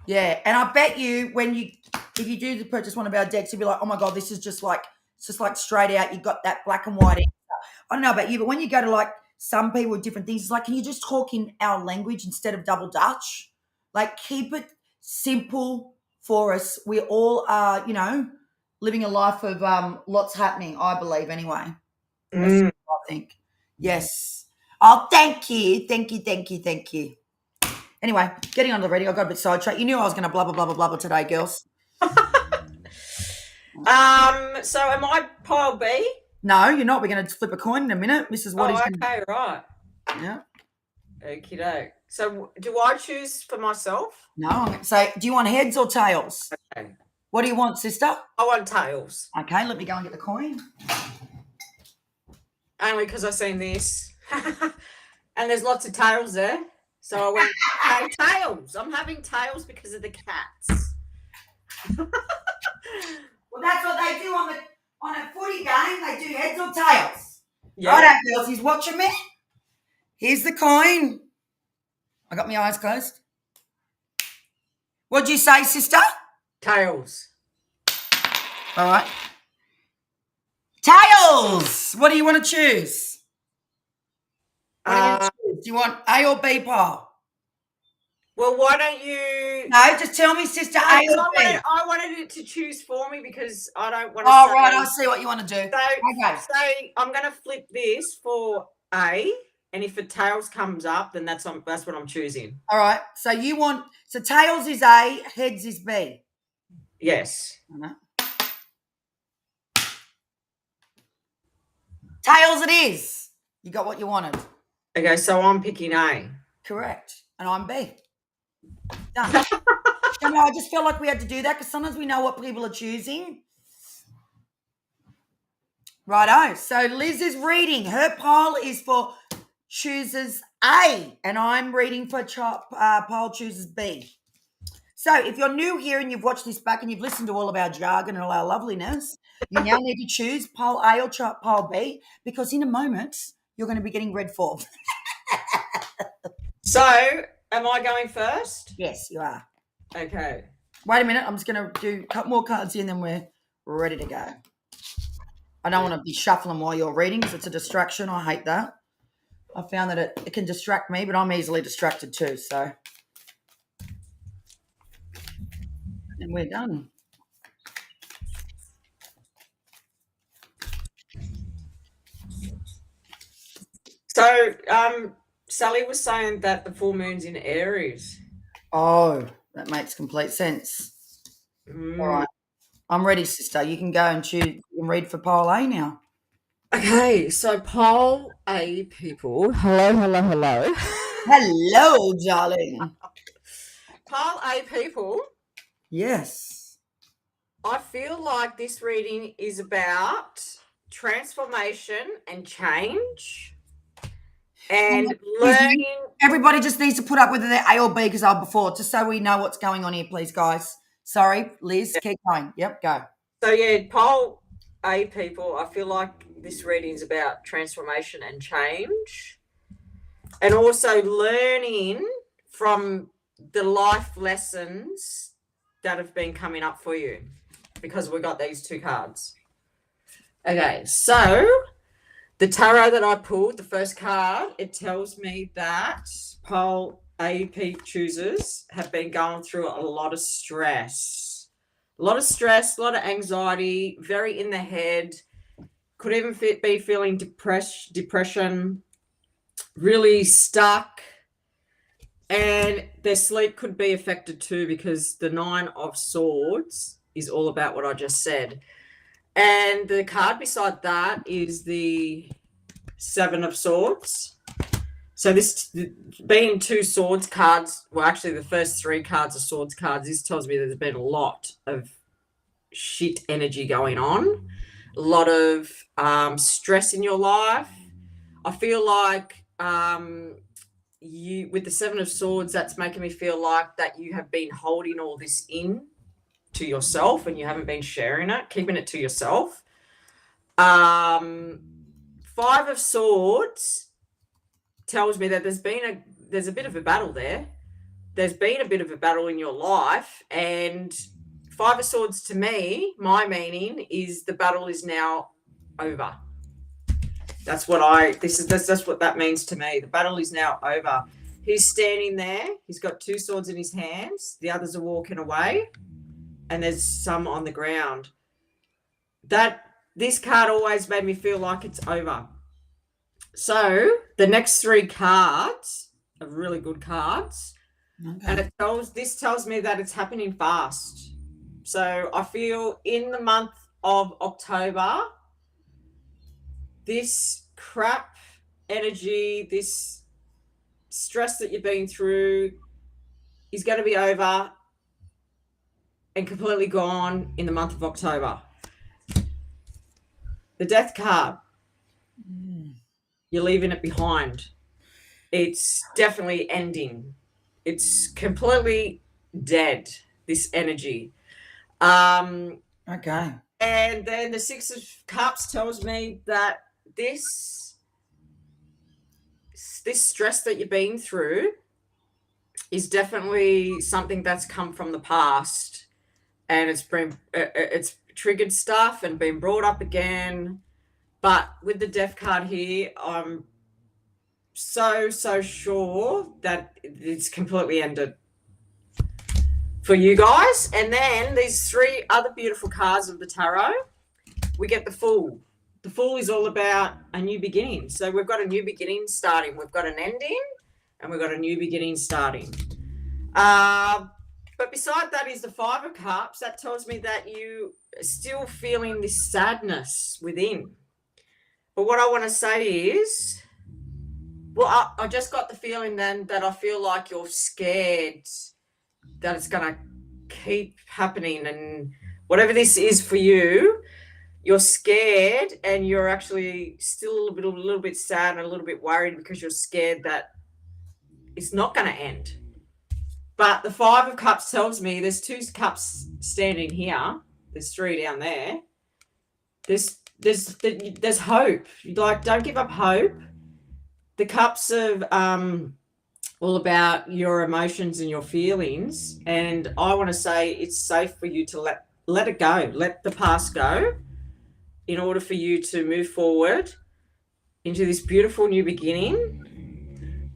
Yeah, and I bet you if you do purchase one of our decks, you'll be like, oh my God, this is just like straight out. You got that black and white answer. I don't know about you, but when you go to like some people with different things, it's like, can you just talk in our language instead of double Dutch? Like keep it simple for us. We all are, living a life of lots happening, I believe, anyway. That's Mm. what I think. Yes. Oh, thank you. Thank you, thank you, thank you. Anyway, getting on the reading, I got a bit sidetracked. You knew I was going to blubber, blubber, blubber today, girls. So am I pile B? No, you're not. We're going to flip a coin in a minute. Mrs. What Oh, okay, right. Yeah. Okie doke. So do I choose for myself? No, I'm going to say, do you want heads or tails? Okay. What do you want, sister? I want tails. Okay, let me go and get the coin. Only because I've seen this. And there's lots of tails there. So I went, hey, tails. I'm having tails because of the cats. Well, that's what they do on a footy game. They do heads or tails. Yeah. Righto, girls. He's watching me. Here's the coin. I got my eyes closed. What'd you say, sister? Tails. All right. Tails. What do you want to choose? What do you want to choose? Do you want A or B, Paul? Well, why don't you? No, just tell me, sister, A or B. I wanted it to choose for me because I don't want to. Oh, right. I see what you want to do. So I'm going to flip this for A, and if a tails comes up, then that's what I'm choosing. All right. So tails is A, heads is B. Yes. Tails it is. You got what you wanted. Okay, so I'm picking A. Correct. And I'm B. Done. I just felt like we had to do that because sometimes we know what people are choosing. Righto. So Liz is reading. Her pile is for chooses A, and I'm reading for pile chooses B. So if you're new here and you've watched this back and you've listened to all of our jargon and all our loveliness, you now need to choose pile A or pile B because in a moment you're going to be getting read for. So am I going first? Yes, you are. Okay. Wait a minute. I'm just going to do a couple more cards in, then we're ready to go. I don't want to be shuffling while you're reading because it's a distraction. I hate that. I found that it can distract me, but I'm easily distracted too. So, and we're done. So, Sally was saying that the full moon's in Aries. Oh, that makes complete sense. Mm. All right. I'm ready, sister. You can go and choose and read for pile A now. Okay, so pile A people. Hello. Hello, darling. Pile A people. Yes. I feel like this reading is about transformation and change and learning. Everybody just needs to put up whether they're A or B because I before, just so we know what's going on here, please, guys. Sorry, Liz, keep going. Yep, go. So, yeah, pile A people, I feel like this reading is about transformation and change and also learning from the life lessons that have been coming up for you because we got these two cards. Okay, so the tarot that I pulled, the first card, it tells me that pile AP choosers have been going through a lot of stress. A lot of anxiety, very in the head. Could even be feeling depression, really stuck. And their sleep could be affected too because the 9 of Swords is all about what I just said. And the card beside that is the 7 of Swords. So this being 2 swords cards, well, actually the first 3 cards are swords cards. This tells me there's been a lot of shit energy going on, a lot of stress in your life. I feel like you, with the 7 of Swords, that's making me feel like that you have been holding all this in to yourself and you haven't been sharing it, keeping it to yourself. 5 of Swords tells me that there's a bit of a battle there. There's been a bit of a battle in your life, and 5 of Swords to me, my meaning is the battle is now over. That's what that's what that means to me. The battle is now over. He's standing there. He's got 2 swords in his hands. The others are walking away, and there's some on the ground. that this card always made me feel like it's over. So the next 3 cards are really good cards. Okay. And this tells me that it's happening fast. So I feel in the month of October, this crap energy, this stress that you've been through is going to be over and completely gone in the month of October. The death card, you're leaving it behind. It's definitely ending. It's completely dead, this energy. Okay. And then the 6 of Cups tells me that this stress that you've been through is definitely something that's come from the past, and it's triggered stuff and been brought up again. But with the death card here, I'm so sure that it's completely ended for you guys. And then these 3 other beautiful cards of the tarot, we get the Fool. The Fool is all about a new beginning. So we've got a new beginning starting. We've got an ending and we've got a new beginning starting. But beside that is the 5 of Cups. That tells me that you are still feeling this sadness within. But what I want to say is, well, I just got the feeling then that I feel like you're scared that it's going to keep happening. And whatever this is for you, you're scared and you're actually still a little bit sad and a little bit worried because you're scared that it's not going to end. But the 5 of Cups tells me there's 2 cups standing here. There's 3 down there. There's hope. Like, don't give up hope. The cups of all about your emotions and your feelings. And I want to say it's safe for you to let it go. Let the past go in order for you to move forward into this beautiful new beginning.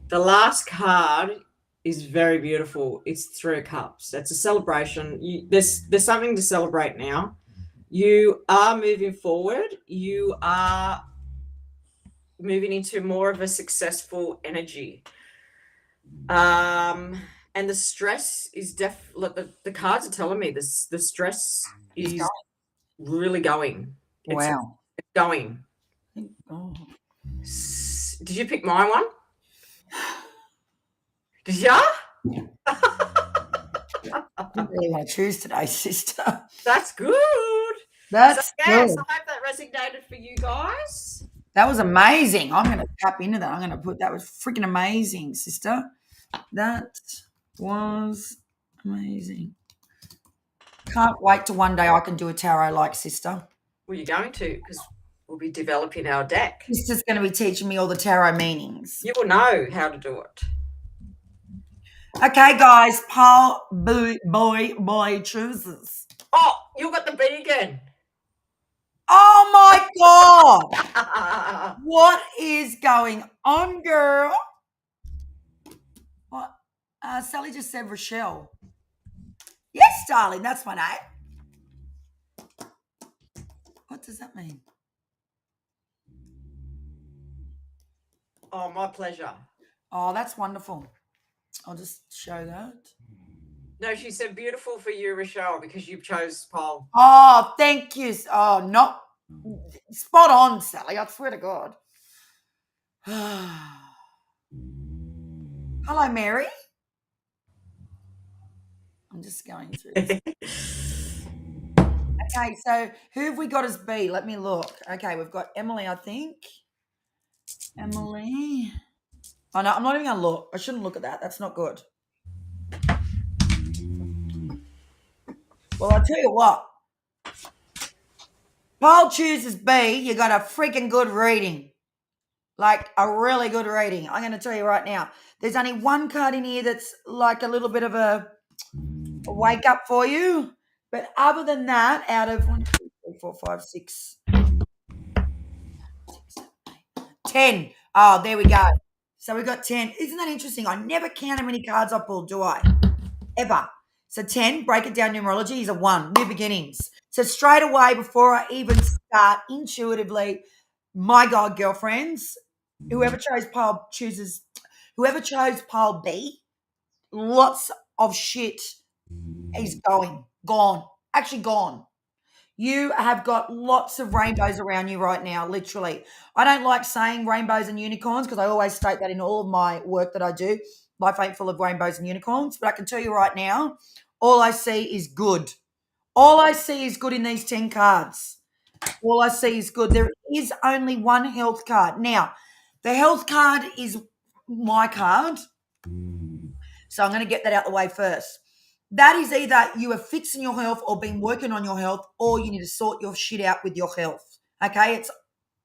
The last card is very beautiful. It's 3 of Cups. That's a celebration. There's something to celebrate now. You are moving forward. You are moving into more of a successful energy. And the stress is the cards are telling me this. The stress is really going. Wow. It's going. Oh. Did you pick my one? Did ya? I didn't really want to choose today, sister. That's good. That's so, yes, good. I hope that resonated for you guys. That was amazing. I'm going to tap into that. I'm going to put that was freaking amazing, sister. That was amazing. Can't wait till one day I can do a tarot like sister. Well, you're going to, because we'll be developing our deck. Sister's going to be teaching me all the tarot meanings. You will know how to do it. Okay, guys. Paul boy chooses. Oh, you got the B again. Oh my God. What is going on, girl? What? Sally just said Rochelle. Yes, darling, that's my name. What does that mean? Oh, my pleasure. Oh, that's wonderful. I'll just show that. No, she said beautiful for you, Rochelle, because you chose Paul. Oh, thank you. Oh, not spot on, Sally. I swear to God. Hello, Mary. I'm just going through this. Okay, so who have we got as B? Let me look. Okay, we've got Emily, I think. Emily. Oh, no, I'm not even going to look. I shouldn't look at that. That's not good. Well, I'll tell you what. Paul chooses B. You got a freaking good reading. Like a really good reading. I'm going to tell you right now. There's only one card in here that's like a little bit of a wake up for you. But other than that, out of 1, 2, 3, 4, 5, 6, 10. Oh, there we go. So we got 10. Isn't that interesting? I never count how many cards I pull, do I? Ever. So 10, break it down numerology, is a 1, new beginnings. So straight away, before I even start intuitively, my God, girlfriends, whoever chose pile B, lots of shit is gone, actually gone. You have got lots of rainbows around you right now, literally. I don't like saying rainbows and unicorns because I always state that in all of my work that I do. Life ain't full of rainbows and unicorns, but I can tell you right now, all I see is good. All I see is good in these 10 cards. All I see is good. There is only one health card. Now, the health card is my card. So I'm going to get that out the way first. That is either you are fixing your health or been working on your health, or you need to sort your shit out with your health. Okay? It's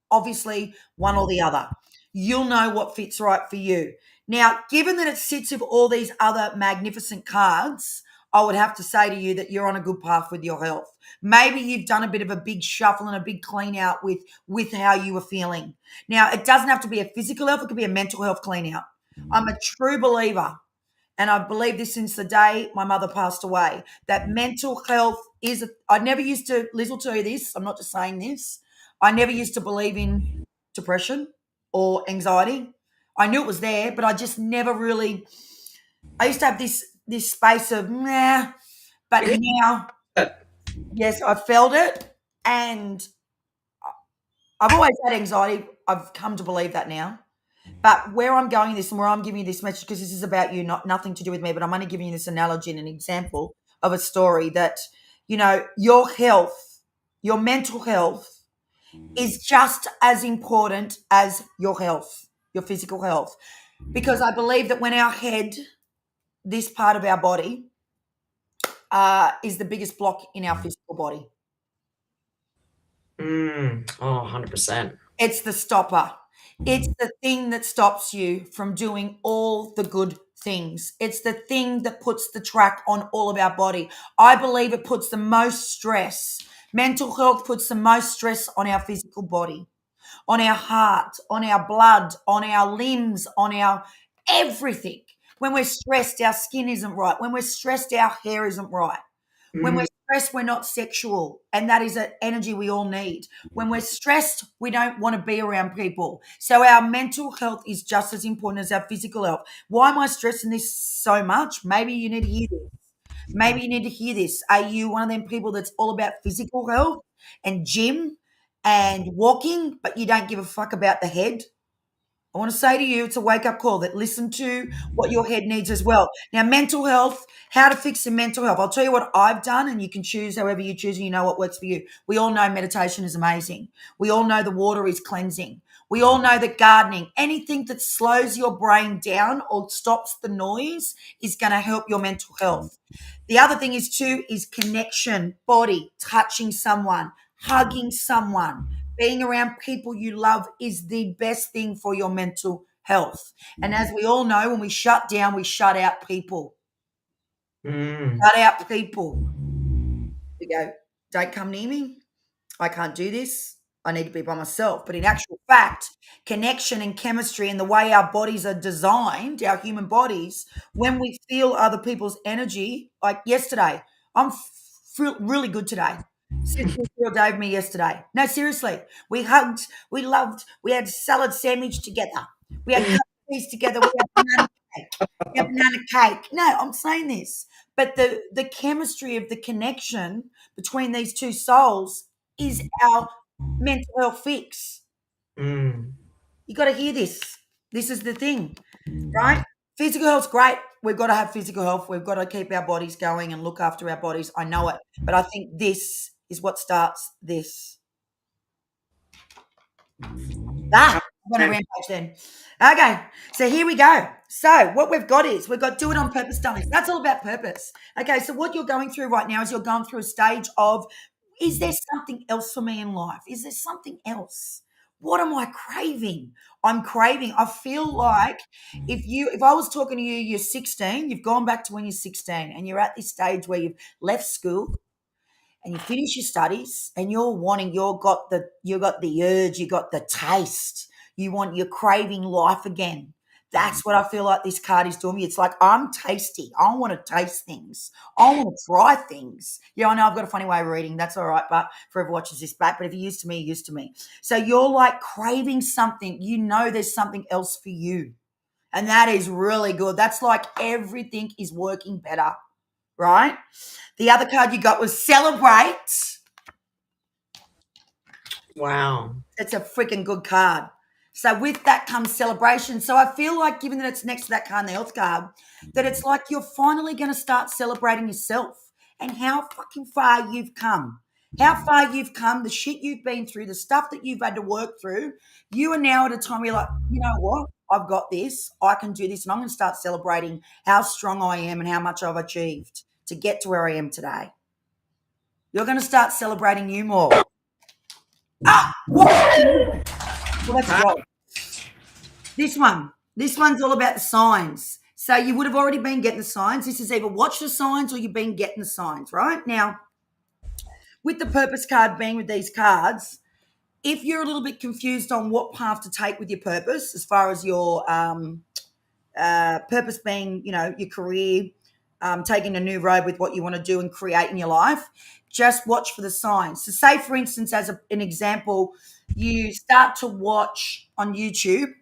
obviously one or the other. You'll know what fits right for you. Now, given that it sits with all these other magnificent cards, I would have to say to you that you're on a good path with your health. Maybe you've done a bit of a big shuffle and a big clean out with how you were feeling. Now, it doesn't have to be a physical health, it could be a mental health clean out. I'm a true believer, and I've believed this since the day my mother passed away, that mental health is, I never used to, Liz will tell you this, I'm not just saying this, I never used to believe in depression or anxiety. I knew it was there, but I just never really, I used to have this space of, nah, but now, yes, I felt it, and I've always had anxiety. I've come to believe that now. But where I'm going this and where I'm giving you this message, because this is about you, nothing to do with me, but I'm only giving you this analogy and an example of a story that, your health, your mental health is just as important as your health, your physical health. Because I believe that when our head, this part of our body, is the biggest block in our physical body. Oh, 100%. It's the stopper. It's the thing that stops you from doing all the good things. It's the thing that puts the track on all of our body. I believe it puts the most stress. Mental health puts the most stress on our physical body, on our heart, on our blood, on our limbs, on our everything. When we're stressed, our skin isn't right. When we're stressed, our hair isn't right. When we're stressed, we're not sexual, and that is an energy we all need. When we're stressed, we don't want to be around people. So our mental health is just as important as our physical health. Why am I stressing this so much? Maybe you need to hear this. Maybe you need to hear this. Are you one of them people that's all about physical health and gym and walking, but you don't give a fuck about the head? I want to say to you, it's a wake-up call that listen to what your head needs as well. Now, mental health, how to fix your mental health. I'll tell you what I've done, and you can choose however you choose, and you know what works for you. We all know meditation is amazing. We all know the water is cleansing. We all know that gardening, anything that slows your brain down or stops the noise is going to help your mental health. The other thing is too is connection, body, touching someone, hugging someone, being around people you love is the best thing for your mental health. And as we all know, when we shut down, we shut out people. Shut out people. We go, don't come near me. I can't do this. I need to be by myself. But in actual fact, connection and chemistry and the way our bodies are designed, our human bodies, when we feel other people's energy, like yesterday, I'm feel really good today. Sister gave me yesterday. No, seriously. We hugged, we loved, we had salad sandwich together. We had cookies together. We had banana cake. We had banana cake. No, I'm saying this. But the chemistry of the connection between these two souls is our mental health fix. You got to hear this. This is the thing, right? Physical health's great. We've got to have physical health. We've got to keep our bodies going and look after our bodies. I know it. But I think this is what starts this. I'm going to rampage then. Okay, so here we go. So what we've got is we've got do it on purpose, darling. That's all about purpose. Okay, so what you're going through right now is you're going through a stage of, is there something else for me in life? Is there something else? What am I craving? I'm craving. I feel like if I was talking to you, you're 16, you've gone back to when you're 16 and you're at this stage where you've left school and you finish your studies and you've got the urge, you got the taste, you're craving life again. That's what I feel like this card is doing me. It's like I'm tasty. I want to taste things. I want to try things. Yeah, I know I've got a funny way of reading. That's all right, but for whoever watches this back. But if you're used to me, you're used to me. So you're like craving something. You know there's something else for you. And that is really good. That's like everything is working better, right? The other card you got was celebrate. Wow. It's a freaking good card. So with that comes celebration. So I feel like, given that it's next to that card and the health card, that it's like you're finally going to start celebrating yourself and how fucking far you've come. How far you've come, the shit you've been through, the stuff that you've had to work through. You are now at a time where you're like, you know what? I've got this. I can do this. And I'm going to start celebrating how strong I am and how much I've achieved to get to where I am today. You're going to start celebrating you more. Ah, what? Well, that's right. This one's all about the signs. So you would have already been getting the signs. This is either watch the signs or you've been getting the signs, right? Now, with the purpose card being with these cards, if you're a little bit confused on what path to take with your purpose, as far as your purpose being, your career, taking a new road with what you want to do and create in your life, just watch for the signs. So say, for instance, as an example, you start to watch on YouTube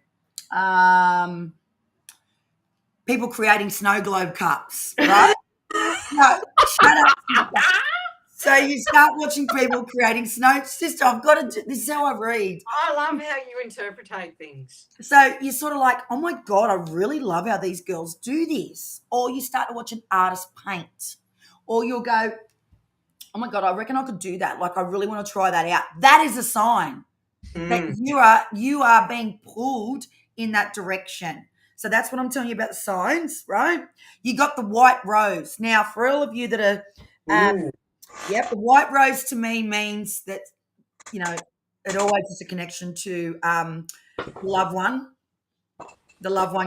people creating snow globe cups, right? No, shut up. So you start watching people creating snow. Sister, I've got to do this is how I read. I love how you interpretate things. So you're sort of like, oh my God, I really love how these girls do this. Or you start to watch an artist paint. Or you'll go, oh my God, I reckon I could do that. Like, I really want to try that out. That is a sign that you are being pulled in that direction. So that's what I'm telling you about the signs, right? You got the white rose. Now, for all of you that are, the white rose to me means that, it always is a connection to the loved one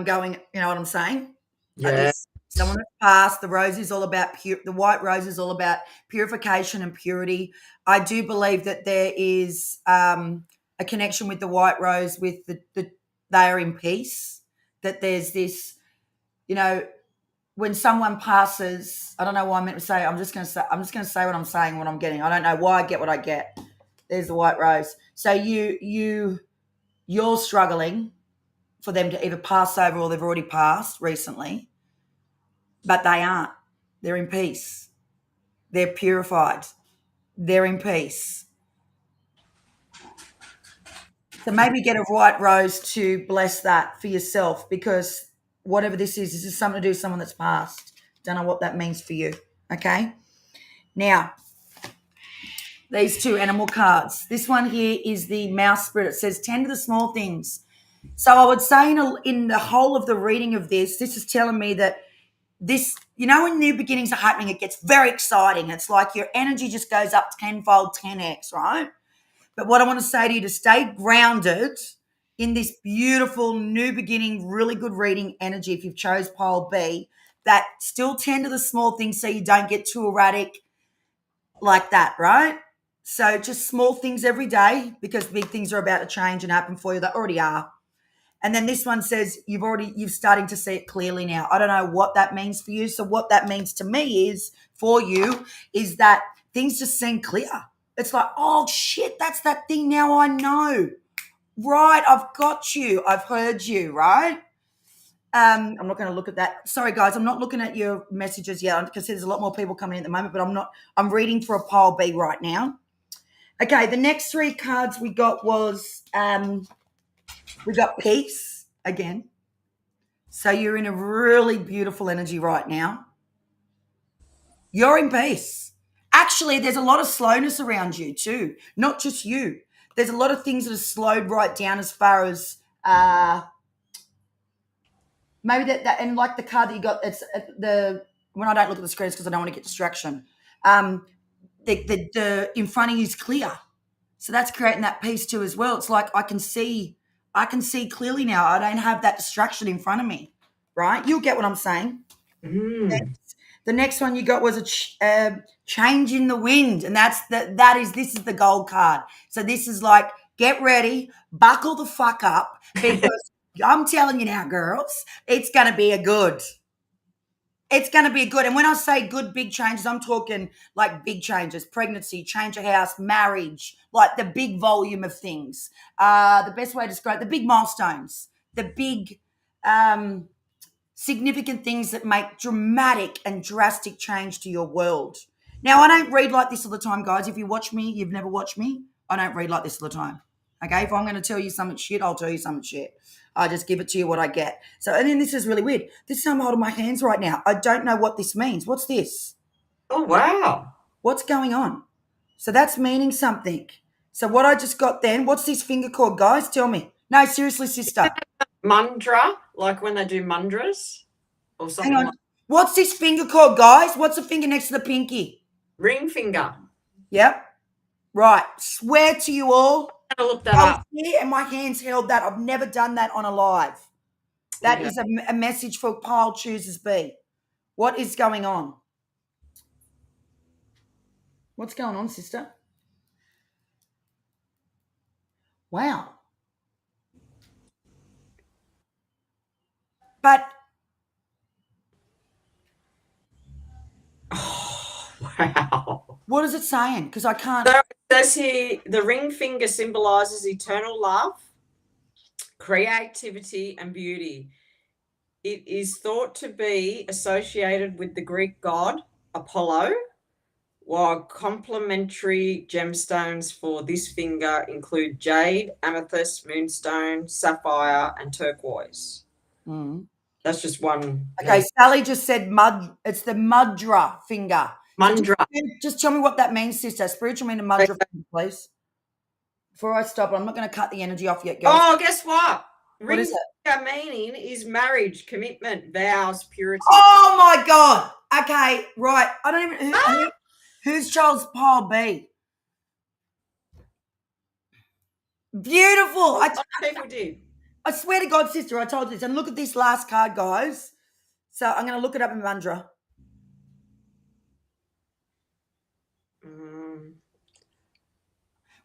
going, you know what I'm saying? Yeah. Someone that's passed. The rose is all about the white rose is all about purification and purity. I do believe that there is a connection with the white rose with they are in peace. That there's this, when someone passes, I don't know why I meant to say. I'm just going to say what I'm saying. What I'm getting. I don't know why I get what I get. There's the white rose. So you're struggling for them to either pass over or they've already passed recently. But they aren't. They're in peace. They're purified. They're in peace. So maybe get a white rose to bless that for yourself, because whatever this is something to do with someone that's passed. Don't know what that means for you. Okay? Now, these two animal cards. This one here is the mouse spirit. It says, tend to the small things. So I would say in the whole of the reading of this is telling me that this, when new beginnings are happening, it gets very exciting. It's like your energy just goes up tenfold, 10x, right? But what I want to say to you, to stay grounded in this beautiful new beginning, really good reading energy, if you've chose pole B, that still tend to the small things so you don't get too erratic like that, right? So just small things every day, because big things are about to change and happen for you. They already are. And then this one says you're starting to see it clearly now. I don't know what that means for you. So what that means to me is that things just seem clear. It's like, oh shit, that's that thing now I know. Right, I've got you. I've heard you, right? I'm not going to look at that. Sorry, guys, I'm not looking at your messages yet because there's a lot more people coming in at the moment, but I'm reading for a pile B right now. Okay, the next three cards we got was we got peace again. So you're in a really beautiful energy right now. You're in peace. Actually, there's a lot of slowness around you too, not just you. There's a lot of things that are slowed right down as far as maybe that and like the card that you got, it's when I don't look at the screens because I don't want to get distraction. The in front of you is clear. So that's creating that peace too as well. It's like I can see clearly now. I don't have that distraction in front of me, right? You'll get what I'm saying. The next one you got was a change in the wind, and this is the gold card. So this is like, get ready, buckle the fuck up, because I'm telling you now, girls, it's going to be a good. It's going to be good. And when I say good, big changes, I'm talking like big changes, pregnancy, change of house, marriage, like the big volume of things. The best way to describe the big milestones, the big significant things that make dramatic and drastic change to your world. Now, I don't read like this all the time, guys. If you watch me, you've never watched me. I don't read like this all the time. Okay, if I'm going to tell you something shit, I'll tell you something shit. I just give it to you what I get. So, and then this is really weird. This is how I'm holding my hands right now. I don't know what this means. What's this? Oh, wow. What's going on? So that's meaning something. So what I just got then, what's this finger called, guys? Tell me. No, seriously, sister. Mundra, like when they do mundras or something Hang on. like What's this finger called, guys? What's the finger next to the pinky? ring finger. Yep. Right. Swear to you all. I'm going to look that I was up. here and my hands held that. I've never done that on a live. That is a message for Pile Choosers B. What is going on? What's going on, sister? Wow. But Oh, wow. what is it saying? Because I can't. So it says here the ring finger symbolizes eternal love, creativity, and beauty. It is thought to be associated with the Greek god Apollo, while complementary gemstones for this finger include jade, amethyst, moonstone, sapphire, and turquoise. Mm. That's just one. Okay, Sally just said mud. It's the mudra finger. Mundra. So just tell me what that means, sister. Spiritual meaning mudra finger, please. Before I stop, I'm not going to cut the energy off yet, girls. Oh, guess what? What is it? Ring finger meaning is marriage, commitment, vows, purity. Oh my God. Okay, right. I don't even. Who's Charles Paul B? Beautiful. A lot of people did. I swear to God, sister, I told you this. And look at this last card, guys. So I'm going to look it up in Mandra.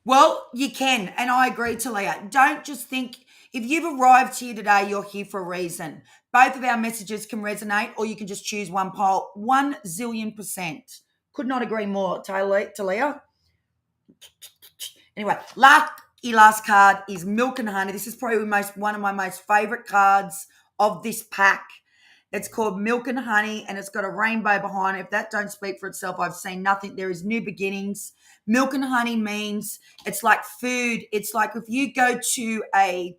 Well, you can, and I agree, Talia. Don't just think, if you've arrived here today, you're here for a reason. Both of our messages can resonate, or you can just choose one pole. 1,000,000%. Could not agree more, Talia. Anyway, last card is Milk and Honey. This is probably one of my most favorite cards of this pack. It's called Milk and Honey, and it's got a rainbow behind it. If that don't speak for itself, I've seen nothing. There is new beginnings. Milk and honey means it's like food. It's like if you go to a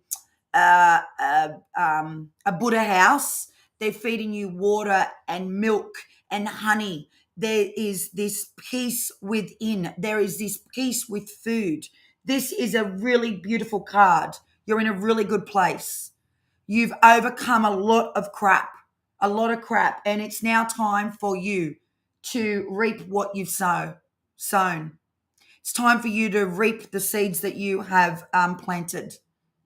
Buddha house, they're feeding you water and milk and honey. There is this peace within. There is this peace with food. This is a really beautiful card. You're in a really good place. You've overcome a lot of crap, and it's now time for you to reap what you've sown. It's time for you to reap the seeds that you have planted.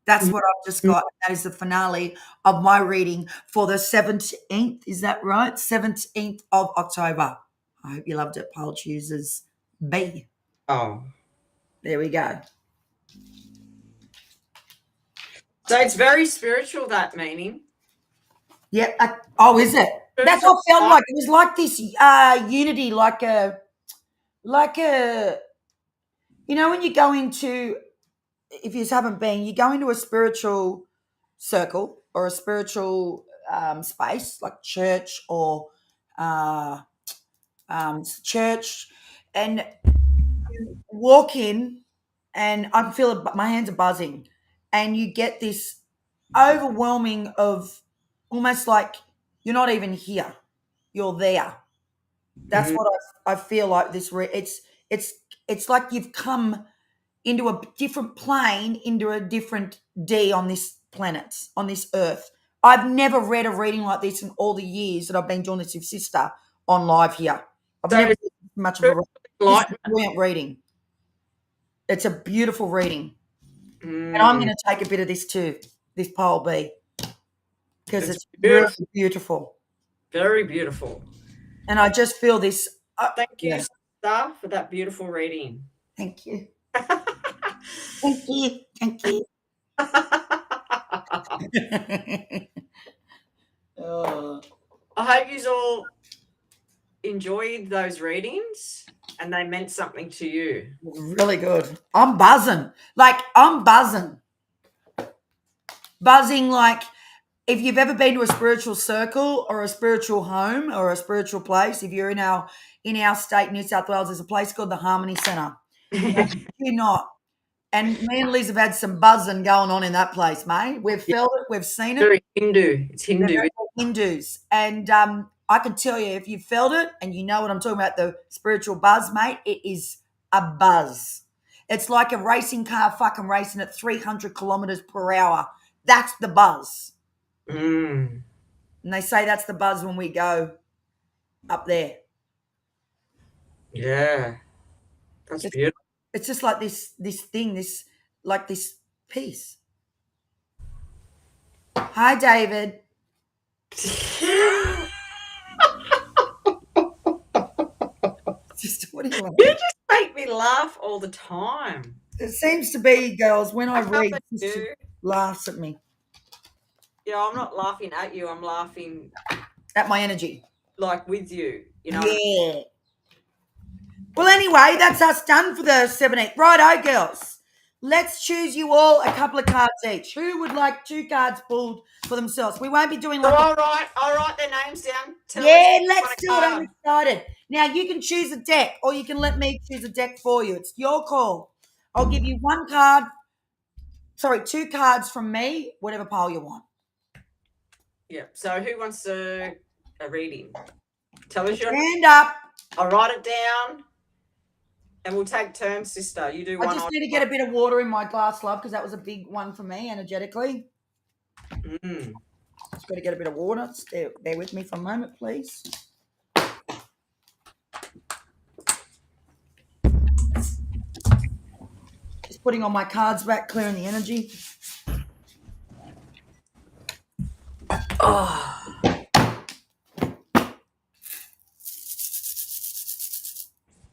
That's what I've just got. That is the finale of my reading for the 17th. Is that right? 17th of October. I hope you loved it, Pile Choosers B. Oh. There we go. So it's very spiritual, that meaning. Yeah. Is it? That's what I felt like. It was like this unity, like a, you know, when you go into, if you haven't been, you go into a spiritual circle or a spiritual space like church or church, and you walk in and I can feel it, my hands are buzzing, and you get this overwhelming of almost like you're not even here, you're there. That's what I feel like this. It's like you've come into a different plane, into a different D on this planet, on this earth. I've never read a reading like this in all the years that I've been doing this with sister on live here. I've never read much of a reading. This is a brilliant reading. It's a beautiful reading. And I'm going to take a bit of this too, this pole B, because it's beautiful. Really beautiful. Very beautiful. And I just feel this. Thank you, Star, for that beautiful reading. Thank you. Thank you. Thank you. Oh, I hope you all enjoyed those readings and they meant something to you. really good. I'm buzzing. I'm buzzing. Buzzing like if you've ever been to a spiritual circle or a spiritual home or a spiritual place, if you're in our state, New South Wales, there's a place called the Harmony Centre. You're not. And me and Liz have had some buzzing going on in that place, mate. We've felt it, we've seen it. Very Hindu. It's They're Hindu. very Hindus. And I can tell you, if you felt it and you know what I'm talking about, the spiritual buzz, mate, it is a buzz. It's like a racing car fucking racing at 300 kilometers per hour. That's the buzz. Mm. And they say that's the buzz when we go up there. Yeah. That's beautiful. It's just like this thing, this peace. Hi, David. Just what do you want? You just make me laugh all the time. It seems to be, girls, when I read, can't just do. laughs at me. Yeah, I'm not laughing at you. I'm laughing At my energy. like with you. You know. Yeah. Well, anyway, that's us done for the 17th. Righto, girls. Let's choose you all a couple of cards each. Who would like 2 cards pulled for themselves? We won't be doing like. All right. I'll write their names down. Tell Yeah, us let's what do it. I'm excited. Now, you can choose a deck or you can let me choose a deck for you. It's your call. I'll give you 2 cards from me, whatever pile you want. Yeah. So who wants a reading? Tell us your. Hand up. I'll write it down. And we'll take turns, sister. You do one. I just need to get a bit of water in my glass, love, because that was a big one for me energetically. Just got to get a bit of water. Bear with me for a moment, please. Just putting all my cards back, clearing the energy. Oh.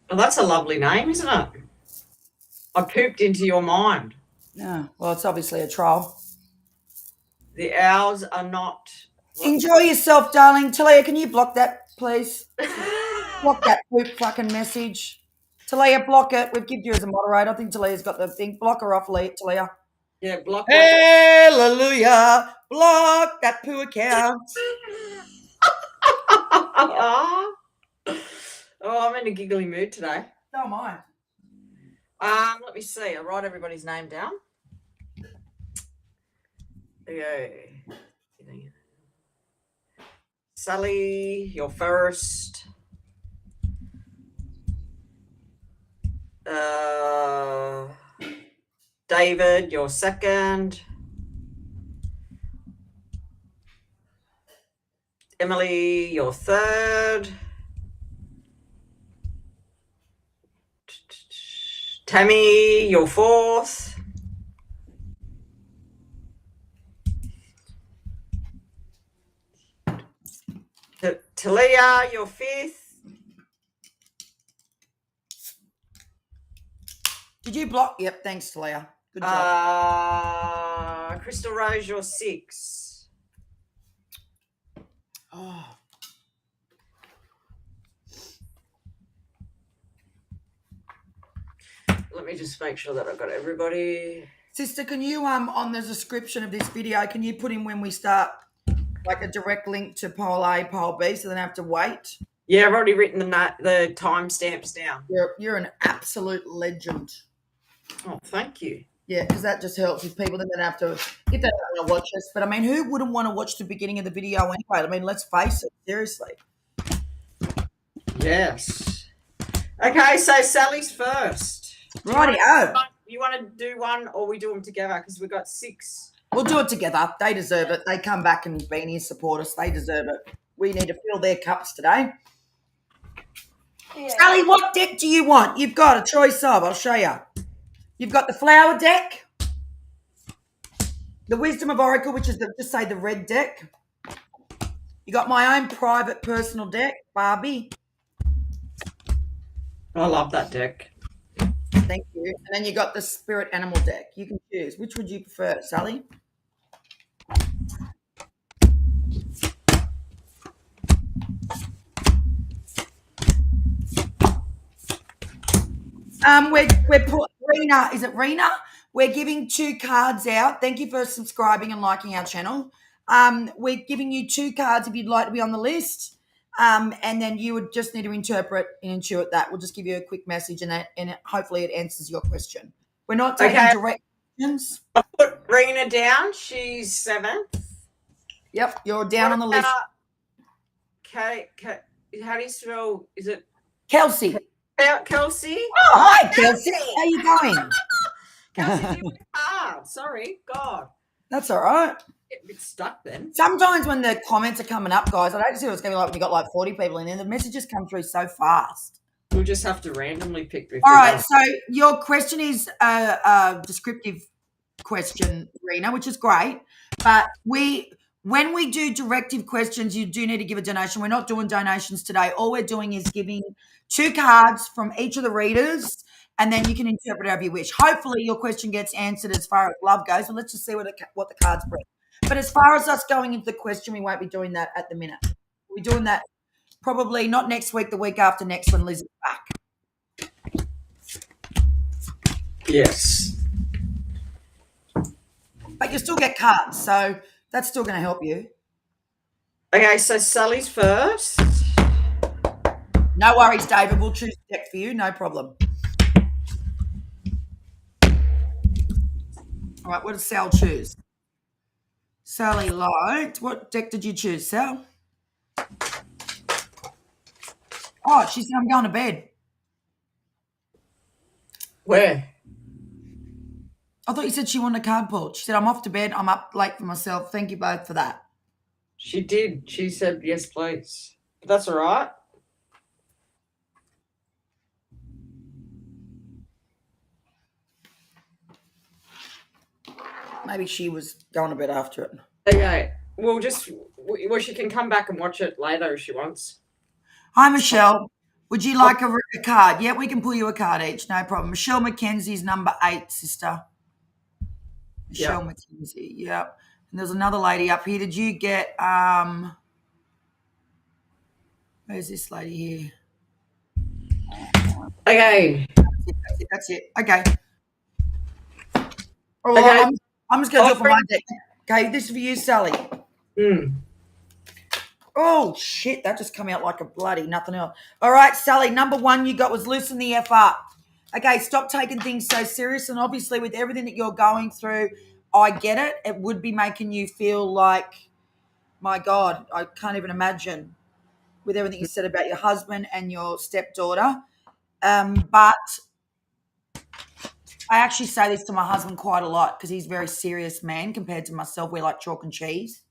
Well, that's a lovely name, isn't it? I pooped into your mind. Yeah, well, it's obviously a trial. The owls are not. Enjoy yourself, darling. Talia, can you block that, please? Block that poop fucking message. Talia, block it. We've given you as a moderator. I think Talia's got the thing. Block her off, Talia. Yeah, block. Hallelujah. Block that poo account. Oh, I'm in a giggly mood today. So am I. Let me see. I'll write everybody's name down. Okay. Sally, you're first. David, you're second. Emily, you're third. Tammy, you're fourth. Talia, you're fifth. Did you block? Yep, thanks, Talia. Good job. Crystal Rose, you're sixth. Oh. Let me just make sure that I've got everybody. Sister, can you on the description of this video, can you put in when we start like a direct link to pole A, pole B, so they don't have to wait? Yeah, I've already written the timestamps down. You're an absolute legend. Oh, thank you. Yeah, because that just helps with people that don't have to, if they don't want to watch us. But I mean, who wouldn't want to watch the beginning of the video anyway? I mean, let's face it, seriously. Yes. Okay, so Sally's first. Righty-o. You want to do one or we do them together? Because we've got 6. We'll do it together. They deserve it. They come back and be here, support us. They deserve it. We need to fill their cups today. Yeah. Sally, what deck do you want? You've got a choice of. I'll show you. You've got the flower deck, the Wisdom of Oracle, which is just say the red deck. You got my own private personal deck, Barbie. I love that deck. Thank you. And then you got the spirit animal deck. You can choose. Which would you prefer, Sally? Rena, is it Rena? We're giving 2 cards out. Thank you for subscribing and liking our channel. We're giving you 2 cards if you'd like to be on the list. And then you would just need to interpret and intuit that. We'll just give you a quick message and hopefully it answers your question. We're not taking direct questions. I put Rena down. She's 7th. Yep, you're down on the list. How do you spell? Is it Kelsey? Kelsey? Oh, hi, Kelsey. How you going? Kelsey, you hard. Sorry, God. That's all right. Get a bit stuck then. Sometimes when the comments are coming up, guys, I don't see what it's going to be like when you got like 40 people in there. The messages come through so fast. We'll just have to randomly pick. All right, so your question is a descriptive question, Rena, which is great. But when we do directive questions, you do need to give a donation. We're not doing donations today. All we're doing is giving 2 cards from each of the readers, and then you can interpret however you wish. Hopefully your question gets answered as far as love goes, but let's just see what the cards bring. But as far as us going into the question, we won't be doing that at the minute. We're doing that probably not next week, the week after next when Liz is back. Yes. But you still get cards, so that's still going to help you. Okay, so Sally's first. No worries, David. We'll choose a deck for you. No problem. All right, what does Sal choose? Sally liked. What deck did you choose, Sal? Oh, she said, I'm going to bed. Where? I thought you said she wanted a card pulled. She said, I'm off to bed. I'm up late for myself. Thank you both for that. She did. She said, yes, please. But that's all right. Maybe she was going to bed after it. Okay. Well, she can come back and watch it later if she wants. Hi, Michelle. Would you like a card? Yeah, we can pull you a card each. No problem. Michelle McKenzie's number 8, sister. Michelle McKenzie. Yep. And there's another lady up here. Did you get where's this lady here? Okay. That's it. Okay. All right. Okay. I'm just going to do it for my deck. Okay, this is for you, Sally. Oh, shit. That just come out like a bloody nothing else. All right, Sally, number 1 you got was loosen the F up. Okay, stop taking things so serious. And obviously with everything that you're going through, I get it. It would be making you feel like, my God, I can't even imagine with everything you said about your husband and your stepdaughter. But I actually say this to my husband quite a lot because he's a very serious man compared to myself. We're like chalk and cheese.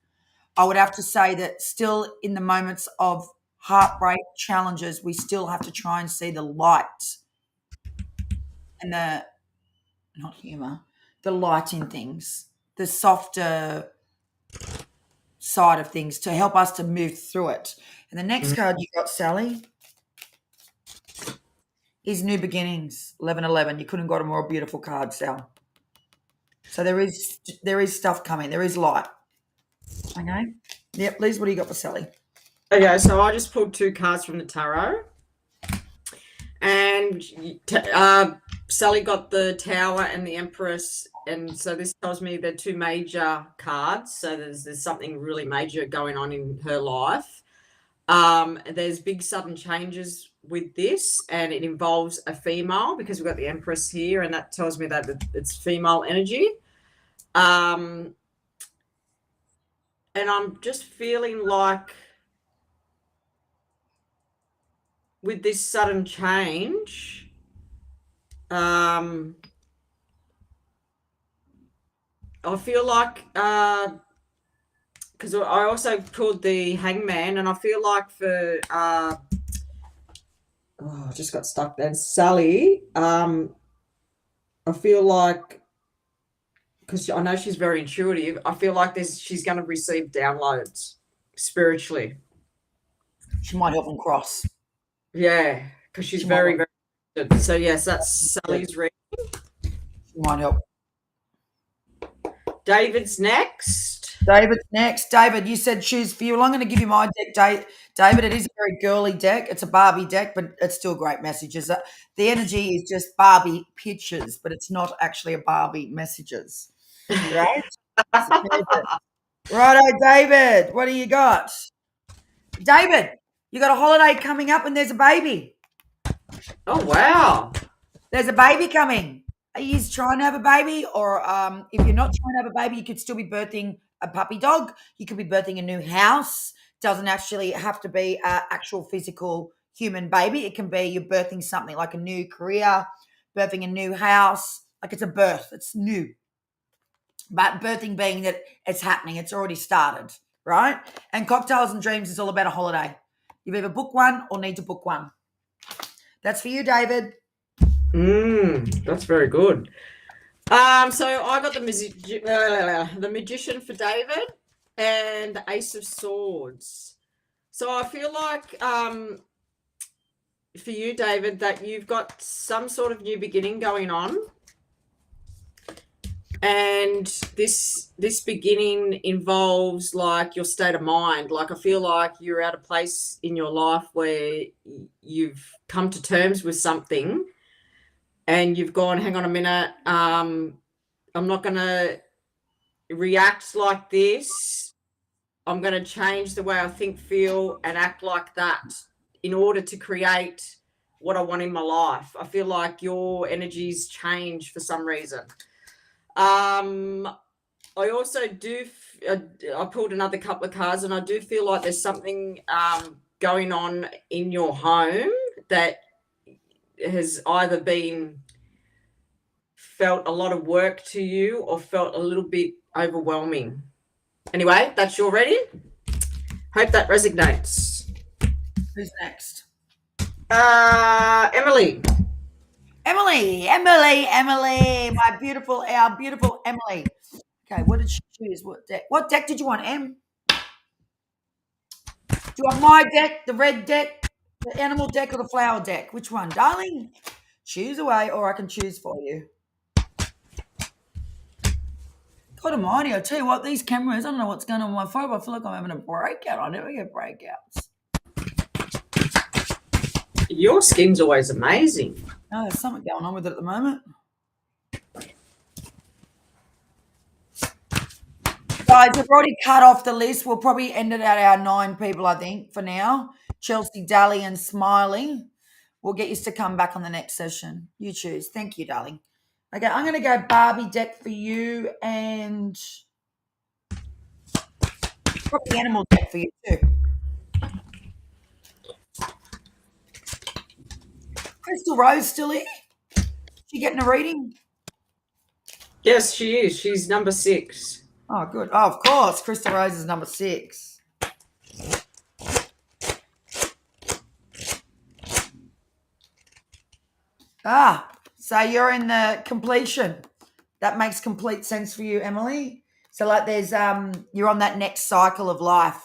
I would have to say that still in the moments of heartbreak, challenges, we still have to try and see the light and the light in things, the softer side of things to help us to move through it. And the next card you got, Sally, is New Beginnings, 1111. You couldn't have got a more beautiful card, Sal. So there is stuff coming. There is light. Okay. Yep, Liz, what do you got for Sally? Okay, so I just pulled 2 cards from the tarot. And Sally got the Tower and the Empress. And so this tells me they're 2 major cards. So there's something really major going on in her life. There's big sudden changes with this, and it involves a female because we've got the Empress here, and that tells me that it's female energy. And I'm just feeling like with this sudden change, I feel like because I also pulled the Hangman, and I feel like for I just got stuck then. Sally, I feel like because I know she's very intuitive, I feel like she's going to receive downloads spiritually. She might help them cross. Yeah, because she's very, very good. So yes, that's Sally's reading. She might help. David's next. David's next. David, you said choose for you. Well, I'm going to give you my deck, David. It is a very girly deck. It's a Barbie deck, but it's still great messages. The energy is just Barbie pictures, but it's not actually a Barbie messages. Right? Righto, David. What do you got? David, you got a holiday coming up and there's a baby. Oh, wow. There's a baby coming. Are you trying to have a baby? Or if you're not trying to have a baby, you could still be birthing a puppy dog. You could be birthing a new house. Doesn't actually have to be an actual physical human baby. It can be you're birthing something like a new career, birthing a new house. Like it's a birth. It's new. But birthing being that it's happening. It's already started, right? And Cocktails and Dreams is all about a holiday. You've either booked one or need to book one. That's for you, David. That's very good. So I got the Magician for David and the Ace of Swords. So I feel like for you, David, that you've got some sort of new beginning going on. And this beginning involves like your state of mind. Like I feel like you're at a place in your life where you've come to terms with something and you've gone, hang on a minute, I'm not going to react like this. I'm going to change the way I think, feel, and act like that in order to create what I want in my life. I feel like your energies change for some reason. I also do, I pulled another couple of cards and I do feel like there's something going on in your home that has either been felt a lot of work to you or felt a little bit overwhelming. Anyway, that's your reading. Hope that resonates. Who's next? Emily. Emily, our beautiful Emily. Okay, what did she choose? What deck did you want, Em? Do you want my deck, the red deck, the animal deck, or the flower deck? Which one, darling? Choose away, or I can choose for you. God almighty, I tell you what, these cameras, I don't know what's going on with my phone, but I feel like I'm having a breakout. I never get breakouts. Your skin's always amazing. No, there's something going on with it at the moment. Guys, we've already cut off the list. We'll probably end it at our 9 people, I think, for now. Chelsea, Dally, and Smiley. We'll get you to come back on the next session. You choose. Thank you, darling. Okay, I'm going to go Barbie deck for you and probably animal deck for you too. Crystal Rose still here? She getting a reading? Yes, she is. She's number 6. Oh, good. Oh, of course. Crystal Rose is number 6. So you're in the completion. That makes complete sense for you, Emily. So like there's you're on that next cycle of life.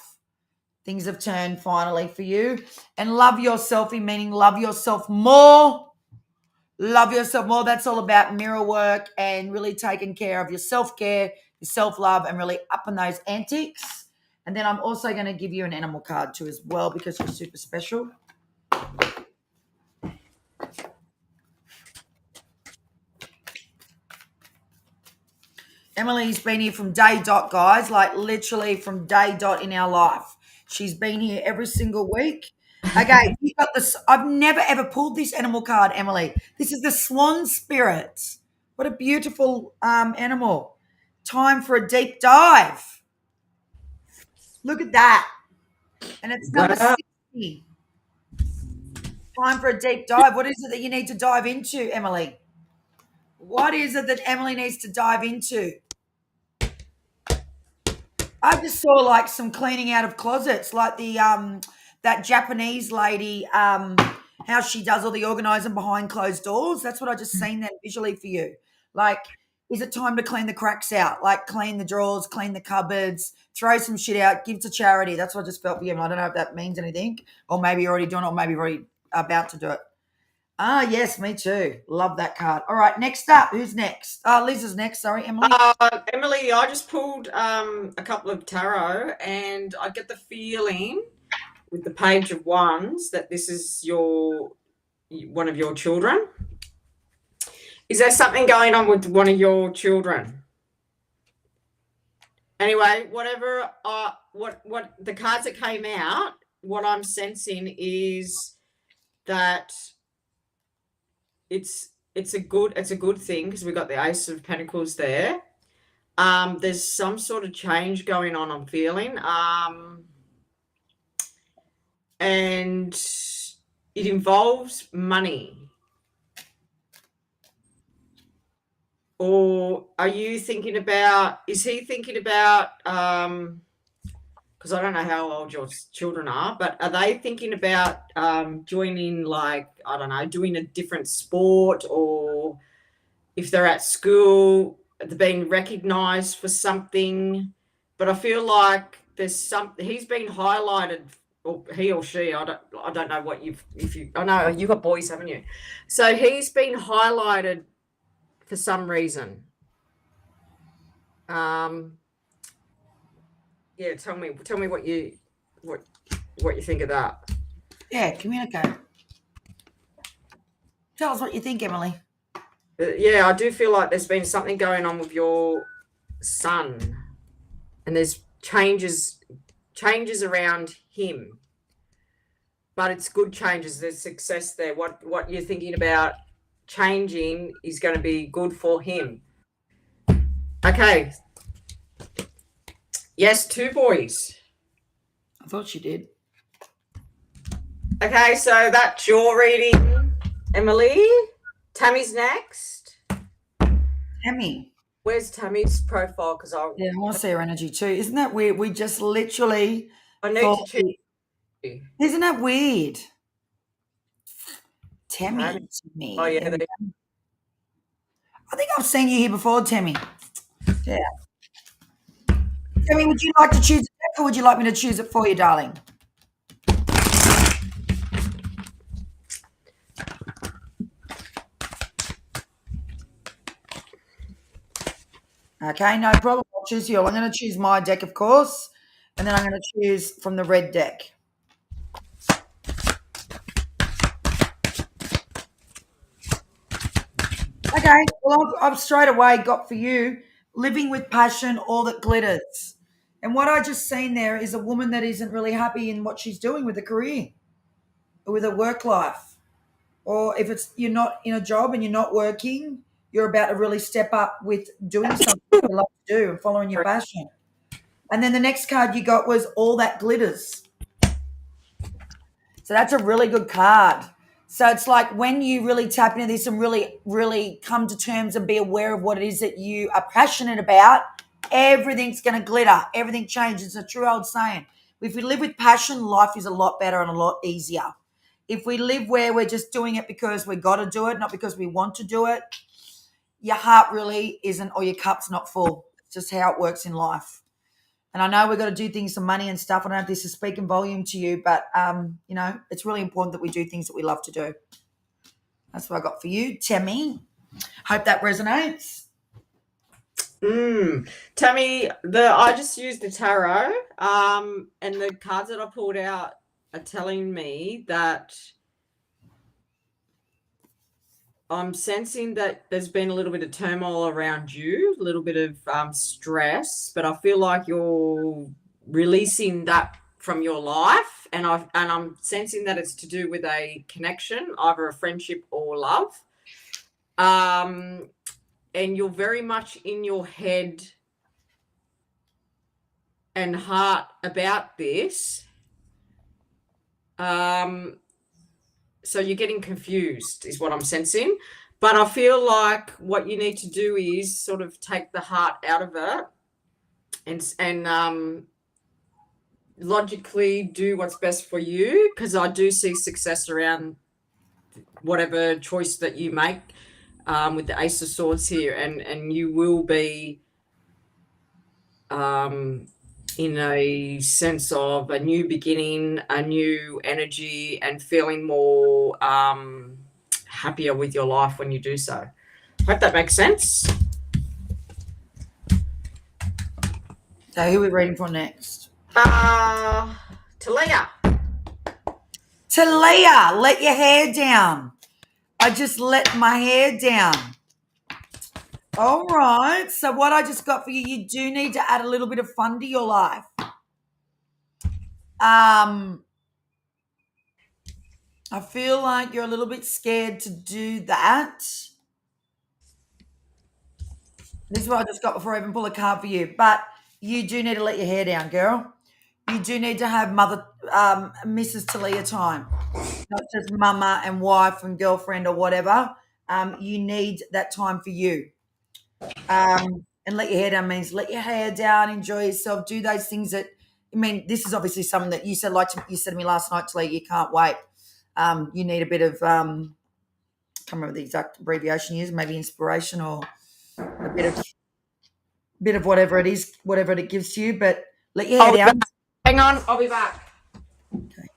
Things have turned finally for you. And love yourself, meaning love yourself more. Love yourself more. That's all about mirror work and really taking care of your self-care, your self-love, and really upping those antics. And then I'm also going to give you an animal card too as well because you're super special. Emily's been here from day dot, guys, like literally from day dot in our life. She's been here every single week. Okay, you got this. I've never ever pulled this animal card, Emily. This is the swan spirit. What a beautiful animal. Time for a deep dive. Look at that. And it's number 60. Time for a deep dive. What is it that you need to dive into, Emily? What is it that Emily needs to dive into? I just saw like some cleaning out of closets, like the that Japanese lady, how she does all the organising behind closed doors. That's what I just seen then visually for you. Like, is it time to clean the cracks out? Like clean the drawers, clean the cupboards, throw some shit out, give to charity. That's what I just felt for you. And I don't know if that means anything, or maybe you're already doing it, or maybe you're already about to do it. Ah, yes, me too. Love that card. All right, next up. Who's next? Liz is next. Sorry, Emily. Emily, I just pulled a couple of tarot, and I get the feeling with the Page of Wands that this is one of your children. Is there something going on with one of your children? Anyway, whatever. What the cards that came out, what I'm sensing is that it's a good thing because we got the Ace of Pentacles there. There's some sort of change going on, I'm feeling. And it involves money. Or are you thinking about, is he thinking about, because I don't know how old your children are, but are they thinking about joining, like, I don't know, doing a different sport, or if they're at school, they're being recognised for something? But I feel like there's something, he's been highlighted, or he or she, I don't know what I know you've got boys, haven't you? So he's been highlighted for some reason. Yeah, tell me what you think of that. Yeah, communicate. Tell us what you think, Emily. Yeah, I do feel like there's been something going on with your son, and there's changes around him, but it's good changes. There's success there. What you're thinking about changing is going to be good for him. Okay. Yes, 2 boys. I thought she did. Okay, so that's your reading, Emily. Tammy's next. Tammy. Where's Tammy's profile? Because I want to see her energy too. Isn't that weird? We just literally. I need to check. Isn't that weird? Tammy. Oh yeah. I think I've seen you here before, Tammy. Yeah. Tammy, would you like to choose it, or would you like me to choose it for you, darling? Okay, no problem. I'll choose you. I'm going to choose my deck, of course, and then I'm going to choose from the red deck. Okay, well, I've straight away got for you, living with passion, all that glitters. And what I just seen there is a woman that isn't really happy in what she's doing with a career or with a work life. Or if it's you're not in a job and you're not working, you're about to really step up with doing something you love to do and following your passion. And then the next card you got was all that glitters. So that's a really good card. So it's like when you really tap into this and really, really come to terms and be aware of what it is that you are passionate about, everything's going to glitter. Everything changes. It's a true old saying. If we live with passion, life is a lot better and a lot easier. If we live where we're just doing it because we got to do it, not because we want to do it, your heart really isn't, or your cup's not full. It's just how it works in life. And I know we've got to do things for money and stuff. I don't know if this is speaking volume to you, but, it's really important that we do things that we love to do. That's what I got for you, Tammy. Hope that resonates. Tammy, I just used the tarot, and the cards that I pulled out are telling me that I'm sensing that there's been a little bit of turmoil around you, a little bit of stress, but I feel like you're releasing that from your life, and I'm sensing that it's to do with a connection, either a friendship or love. And you're very much in your head and heart about this. So you're getting confused is what I'm sensing. But I feel like what you need to do is sort of take the heart out of it and logically do what's best for you, because I do see success around whatever choice that you make with the Ace of Swords here, and you will be in a sense of a new beginning, a new energy, and feeling more happier with your life when you do so. Hope that makes sense. So who are we reading for next? Talia. Talia, let your hair down. I just let my hair down. All right. So what I just got for you, you do need to add a little bit of fun to your life. I feel like you're a little bit scared to do that. This is what I just got before I even pull a card for you. But you do need to let your hair down, girl. You do need to have Mrs. Talia time, not just mama and wife and girlfriend or whatever. You need that time for you. And let your hair down means let your hair down, enjoy yourself, do those things that, I mean, this is obviously something that you said, you said to me last night, Talia, you can't wait. You need a bit of, I can't remember the exact abbreviation you use, maybe inspiration or a bit of whatever it is, whatever it gives to you, but let your hair down. Hang on, I'll be back. Okay.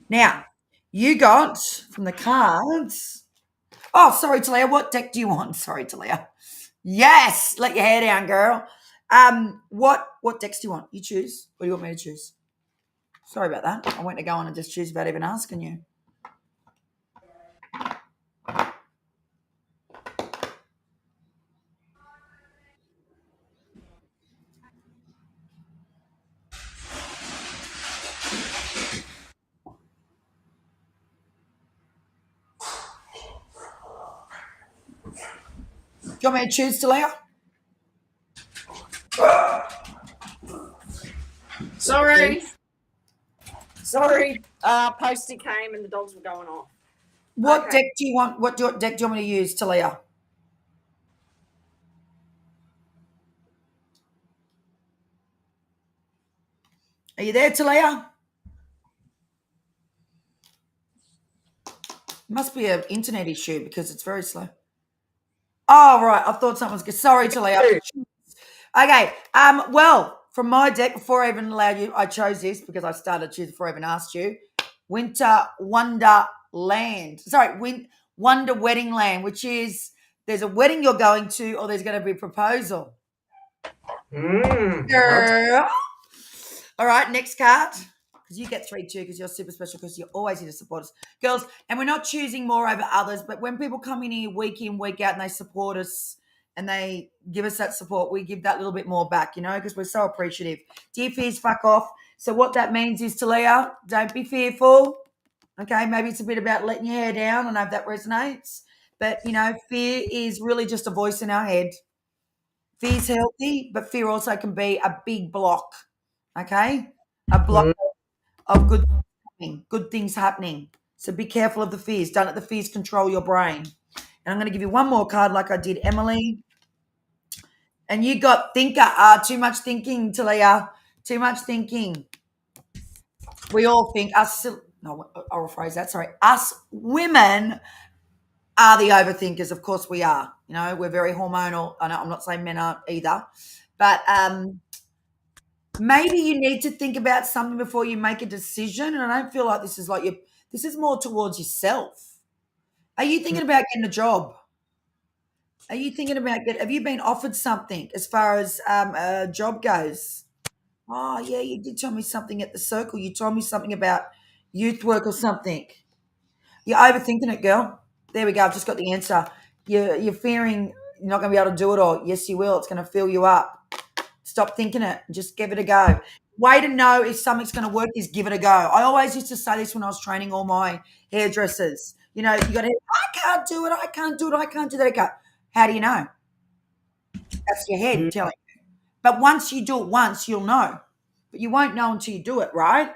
Now, you got from the cards. Oh, sorry, Talia. What deck do you want? Sorry, Talia. Yes, let your hair down, girl. What decks do you want? You choose. What do you want me to choose? Sorry about that. I went to go on and just choose without even asking you. Do you want me to choose, Talia? Sorry. Postie came and the dogs were going off. What deck do you want? What deck do you want me to use, Talia? Are you there, Talia? Must be an internet issue because it's very slow. Oh, right. I thought something was good. Sorry, Talia. Okay. Well, from my deck, before I even allowed you, I chose this because I started to choose before I even asked you. Winter Wonderland. Sorry, Wonder Wedding Land, which is there's a wedding you're going to or there's going to be a proposal. Girl. All right, next card. Because you get 3 too, because you're super special, because you're always here to support us. Girls, and we're not choosing more over others, but when people come in here week in, week out, and they support us and they give us that support, we give that little bit more back, you know, because we're so appreciative. Dear fears, fuck off. So what that means is, Talia, don't be fearful. Okay, maybe it's a bit about letting your hair down. I know if that resonates. But, you know, fear is really just a voice in our head. Fear's healthy, but fear also can be a big block. Okay? A block of good things happening. So be careful of the fears. Don't let the fears control your brain. And I'm going to give you one more card like I did Emily. And you got thinker. Too much thinking, Talia. Too much thinking. We all think I'll rephrase that. Sorry. Us women are the overthinkers. Of course we are. You know, we're very hormonal. I know I'm not saying men aren't either. But maybe you need to think about something before you make a decision. And I don't feel like this is more towards yourself. Are you thinking about getting a job? Are you thinking about have you been offered something as far as a job goes? Oh, yeah, you did tell me something at the circle. You told me something about youth work or something. You're overthinking it, girl. There we go. I've just got the answer. You're fearing you're not going to be able to do it all. Yes, you will. It's going to fill you up. Stop thinking it. Just give it a go. Way to know if something's going to work is give it a go. I always used to say this when I was training all my hairdressers. You know, you got to, I can't do it. I can't do it. I can't do that. I go, how do you know? That's your head telling you. But once you do it once, you'll know. But you won't know until you do it, right?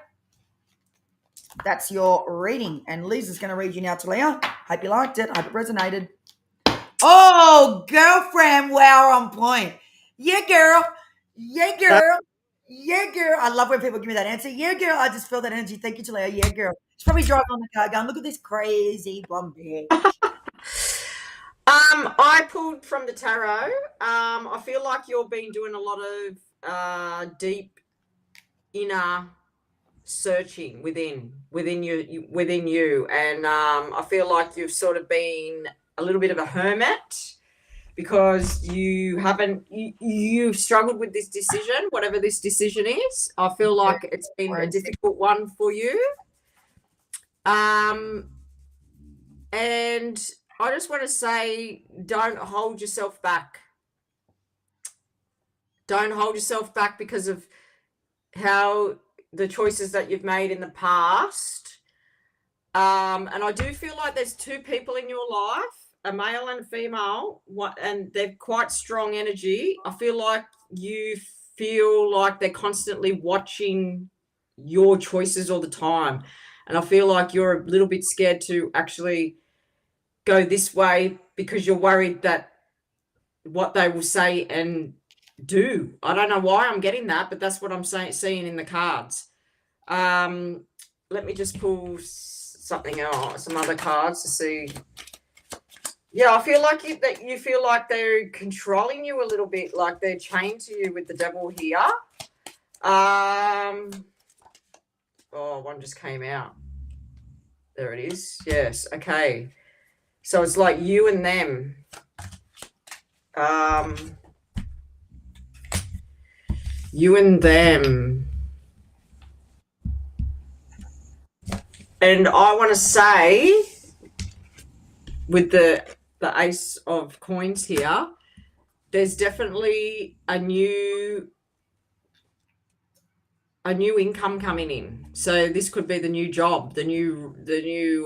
That's your reading. And Liz is going to read you now, Talia. Hope you liked it. Hope it resonated. Oh, girlfriend. Wow, on point. Yeah, girl. Yeah, girl. Yeah, girl. I love when people give me that answer. Yeah, girl. I just feel that energy. Thank you, Talia. Yeah, girl. She's probably driving on the car going, look at this crazy blonde bitch. I pulled from the tarot. I feel like you've been doing a lot of deep inner searching within you, and I feel like you've sort of been a little bit of a hermit because you've struggled with this decision, whatever this decision is. I feel like it's been a difficult one for you. And I just want to say, don't hold yourself back. Don't hold yourself back because of how the choices that you've made in the past. And I do feel like there's two people in your life, a male and a female, and they're quite strong energy. I feel like you feel like they're constantly watching your choices all the time. And I feel like you're a little bit scared to actually go this way because you're worried that what they will say and do. I don't know why I'm getting that, but that's what I'm seeing in the cards. Let me just pull something else, some other cards to see. Yeah, I feel like you feel like they're controlling you a little bit, like they're chained to you with the devil here. Oh, one just came out. There it is. Yes. Okay. So it's like you and them. You and them. And I want to say, with the Ace of Coins here, there's definitely a new income coming in. So this could be the new job, the new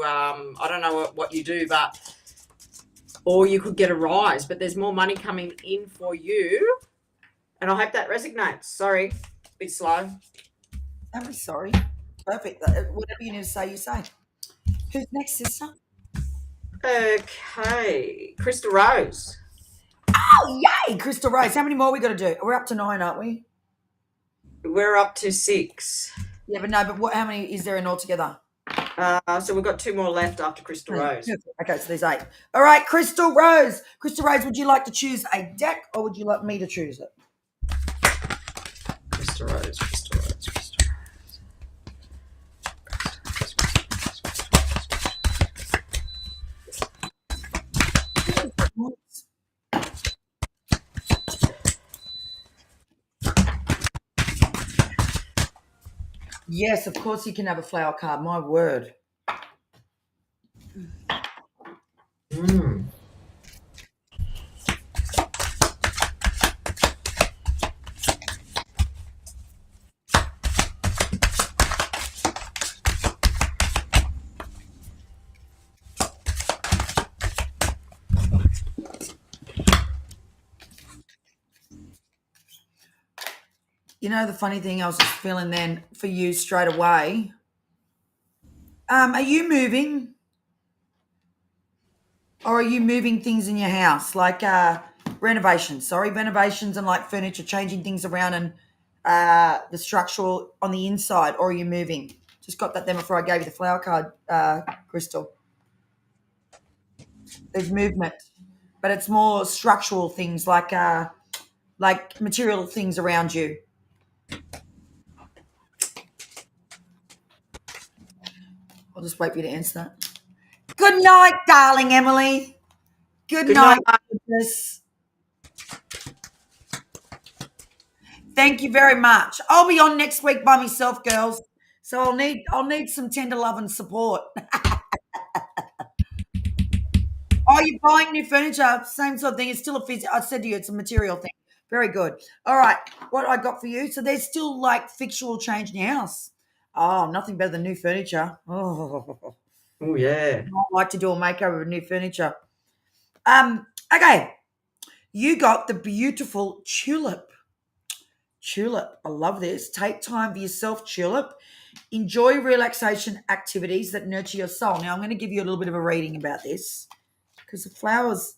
I don't know what you do, but or you could get a rise, but there's more money coming in for you. And I hope that resonates. Sorry, a bit slow. Don't be sorry. Perfect. Whatever you need to say, you say. Who's next, sister? Okay, Crystal Rose. Oh, yay, Crystal Rose. How many more we got to do? We're up to 9, aren't we? We're up to 6. Yeah, but no, but how many is there in altogether? So we've got 2 more left after Crystal Rose. Okay, so there's 8. All right, Crystal Rose. Crystal Rose, would you like to choose a deck or would you like me to choose it? Crystal Rose, Crystal Rose, Crystal Rose. Yes, of course you can have a flower card. My word. You know, the funny thing I was just feeling then for you straight away. Are you moving? Or are you moving things in your house? Like renovations and like furniture, changing things around and the structural on the inside, or are you moving? Just got that then before I gave you the flower card, Crystal. There's movement, but it's more structural things like material things around you. I'll just wait for you to answer that. Good night, darling Emily. Good night. Goodness. Thank you very much. I'll be on next week by myself, girls. So I'll need some tender love and support. Oh, you're buying new furniture, same sort of thing. It's still I said to you, it's a material thing. Very good. All right, what I got for you. So there's still like fixtural change in your house. Oh, nothing better than new furniture. Oh yeah. I like to do a makeover of new furniture. Okay. You got the beautiful tulip. Tulip. I love this. Take time for yourself, tulip. Enjoy relaxation activities that nurture your soul. Now, I'm going to give you a little bit of a reading about this because the flowers,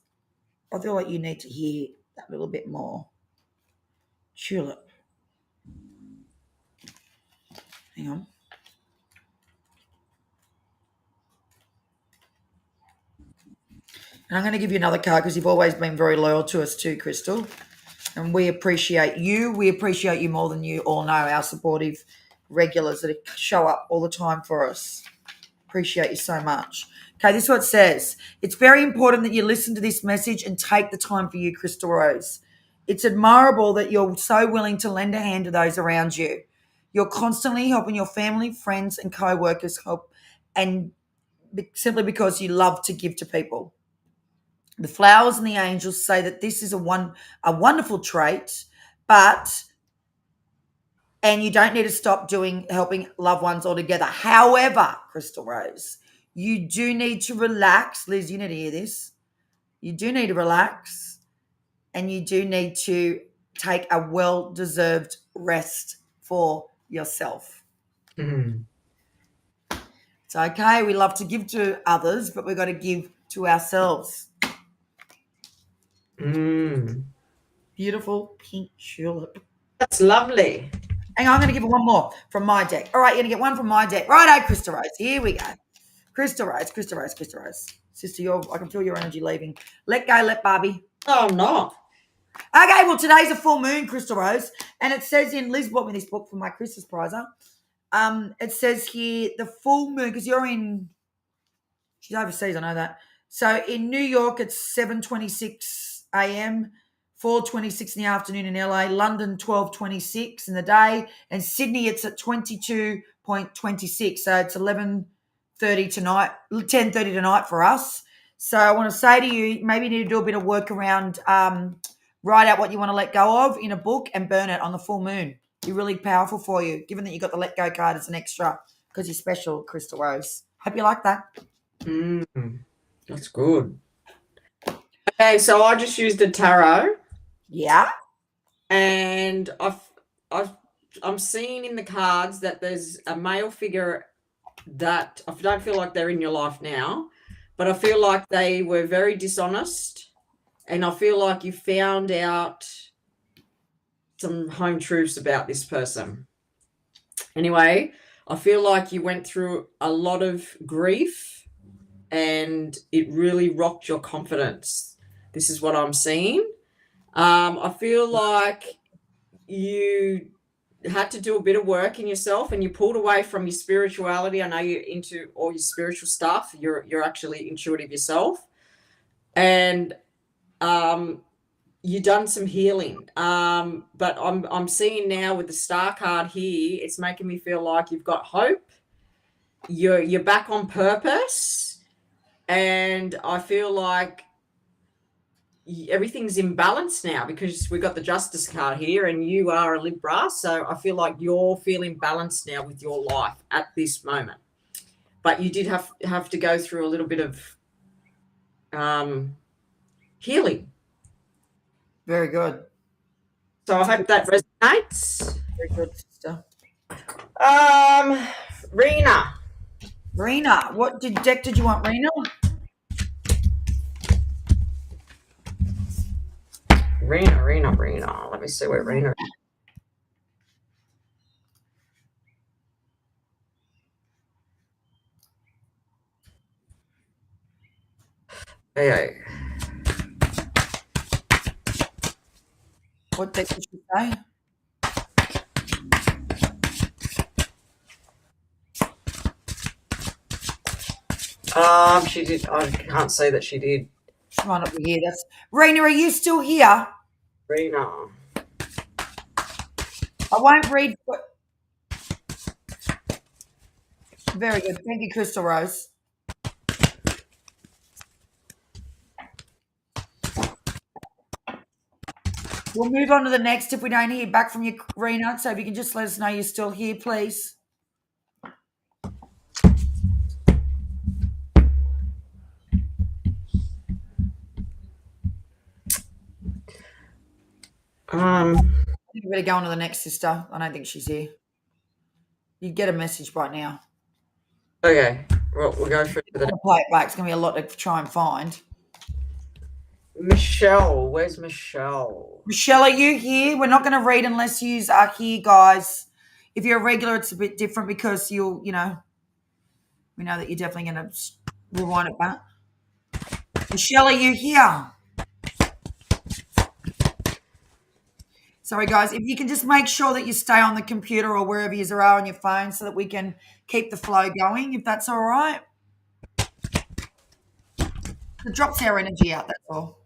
I feel like you need to hear that little bit more. Tulip. Hang on. And I'm going to give you another card because you've always been very loyal to us too, Crystal. And we appreciate you. We appreciate you more than you all know, our supportive regulars that show up all the time for us. Appreciate you so much. Okay, this is what it says. It's very important that you listen to this message and take the time for you, Crystal Rose. It's admirable that you're so willing to lend a hand to those around you. You're constantly helping your family, friends, and co-workers help, and simply because you love to give to people. The flowers and the angels say that this is a wonderful trait, and you don't need to stop helping loved ones altogether. However, Crystal Rose, you do need to relax. Liz, you need to hear this. You do need to relax, and you do need to take a well-deserved rest for yourself. Mm. It's okay. We love to give to others, but we've got to give to ourselves. Mm. Beautiful pink tulip. That's lovely. Hang on, I'm going to give it one more from my deck. All right, you're going to get one from my deck. Righto, Crystal Rose. Here we go. Crystal Rose. Sister, I can feel your energy leaving. Let go, let Barbie. Oh, no. Okay, well, today's a full moon, Crystal Rose. And it says Liz bought me this book for my Christmas prizer. It says here the full moon, because she's overseas, I know that. So in New York, it's 7:26 a.m., 4:26 in the afternoon in LA, London 12:26 in the day, and Sydney it's at 22.26. So it's 11:30 tonight, 10:30 tonight for us. So I want to say to you, maybe you need to do a bit of work around, write out what you want to let go of in a book and burn it on the full moon. Be really powerful for you, given that you got the let go card as an extra because you're special, Crystal Rose. Hope you like that. That's good. Okay, so I just used the tarot. Yeah. And I'm seeing in the cards that there's a male figure that I don't feel like they're in your life now, but I feel like they were very dishonest, and I feel like you found out some home truths about this person. Anyway, I feel like you went through a lot of grief and it really rocked your confidence. This is what I'm seeing. I feel like you had to do a bit of work in yourself and you pulled away from your spirituality. I know you're into all your spiritual stuff. You're actually intuitive yourself. And you've done some healing. But I'm seeing now with the star card here, it's making me feel like you've got hope. You're back on purpose. And I feel like everything's in balance now because we've got the Justice card here and you are a Libra. So I feel like you're feeling balanced now with your life at this moment. But you did have to go through a little bit of healing. Very good. So I hope that resonates. Very good, sister. Rena, what deck did you want, Rena? Rena. Let me see where Rena is. Okay. What deck did you say? She did. I can't say that she did. She might not be here. That's Rena. Are you still here? Rena. I won't read. Very good. Thank you, Crystal Rose. We'll move on to the next if we don't hear back from you, Rena. So if you can just let us know you're still here, please. I think we better go on to the next, sister. I don't think she's here. You'd get a message right now. Okay. Well, we'll go through the play it back. It's going to be a lot to try and find. Michelle. Where's Michelle? Michelle, are you here? We're not going to read unless you are here, guys. If you're a regular, it's a bit different because we know that you're definitely going to rewind it back. Michelle, are you here? Sorry, guys. If you can just make sure that you stay on the computer or wherever you are on your phone so that we can keep the flow going, if that's all right. It drops our energy out, that's all.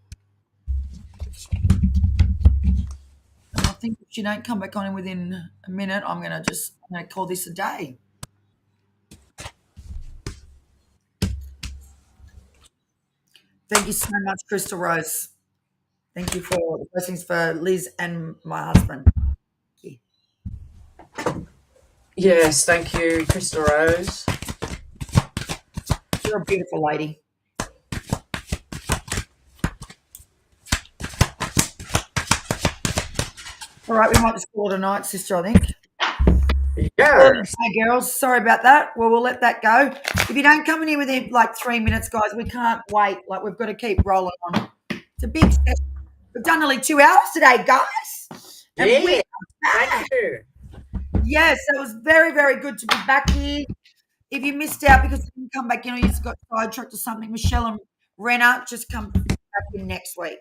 And I think if you don't come back on within a minute, I'm going to call this a day. Thank you so much, Crystal Rose. Thank you for the blessings for Liz and my husband. Thank you. Yes, thank you, Crystal Rose. You're a beautiful lady. All right, we might just call it a night, sister, I think. Yes. Hey, girls, sorry about that. Well, we'll let that go. If you don't come in here within like 3 minutes, guys, we can't wait. Like, we've got to keep rolling on. It's a big session. We've done nearly 2 hours today, guys. And Yeah. Thank you. yes, it was very, very good to be back here. If you missed out because you didn't come back in or you just got sidetracked or something, Michelle and Renna, just come back in next week.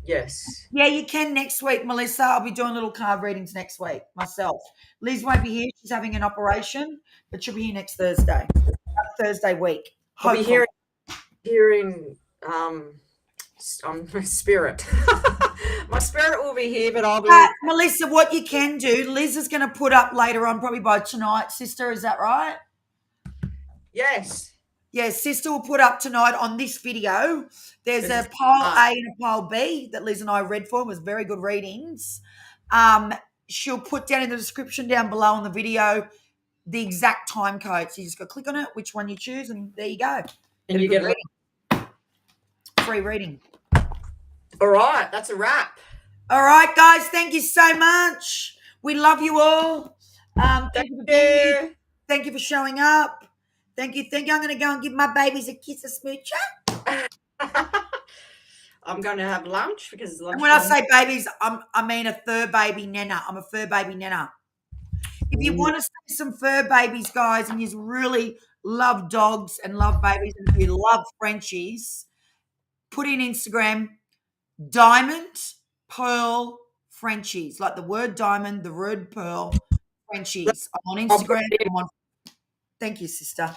Yes. Yeah, you can next week, Melissa. I'll be doing little card readings next week myself. Liz won't be here. She's having an operation, but she'll be here next Thursday. Thursday week. I'll be Hopefully. hearing my spirit. My spirit will be here, but I'll be Melissa, what you can do, Liz is going to put up later on, probably by tonight, sister. Is that right? Yes. Yeah, sister will put up tonight on this video. There's a pile A and a pile B that Liz and I read for. It was very good readings. She'll put down in the description down below on the video the exact time code. So you just got to click on it, which one you choose, and there you go. And you get reading. Free reading. All right, that's a wrap. All right, guys, thank you so much. We love you all. Thank you. Thank you for showing up. Thank you. I'm going to go and give my babies a kiss, a smoocher. I'm going to have lunch because lunch. And when I say babies, I mean a fur baby nana. I'm a fur baby nana. If you want to see some fur babies, guys, and you really love dogs and love babies and you love Frenchies, put in Instagram diamond pearl Frenchies, like the word diamond, the word pearl Frenchies. I'm on Instagram. Thank you, sister.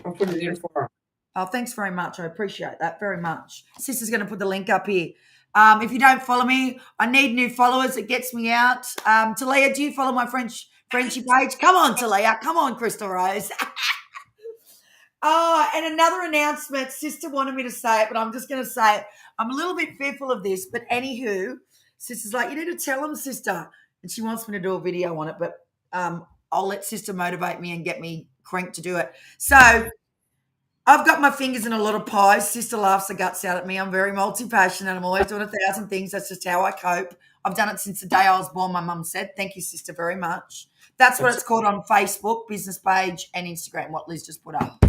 I'll put it in for her. Oh, thanks very much. I appreciate that very much. Sister's going to put the link up here. If you don't follow me, I need new followers. It gets me out. Talia, do you follow my Frenchie page? Come on, Talia. Come on, Crystal Rose. Oh, and another announcement. Sister wanted me to say it, but I'm just going to say it. I'm a little bit fearful of this, but anywho, sister's like, you need to tell them, sister. And she wants me to do a video on it, but I'll let sister motivate me and get me cranked to do it. So I've got my fingers in a lot of pies. Sister laughs the guts out at me. I'm very multi-passionate. I'm always doing 1,000 things. That's just how I cope. I've done it since the day I was born, my mum said. Thank you, sister, very much. That's what it's called on Facebook, business page, and Instagram, what Liz just put up.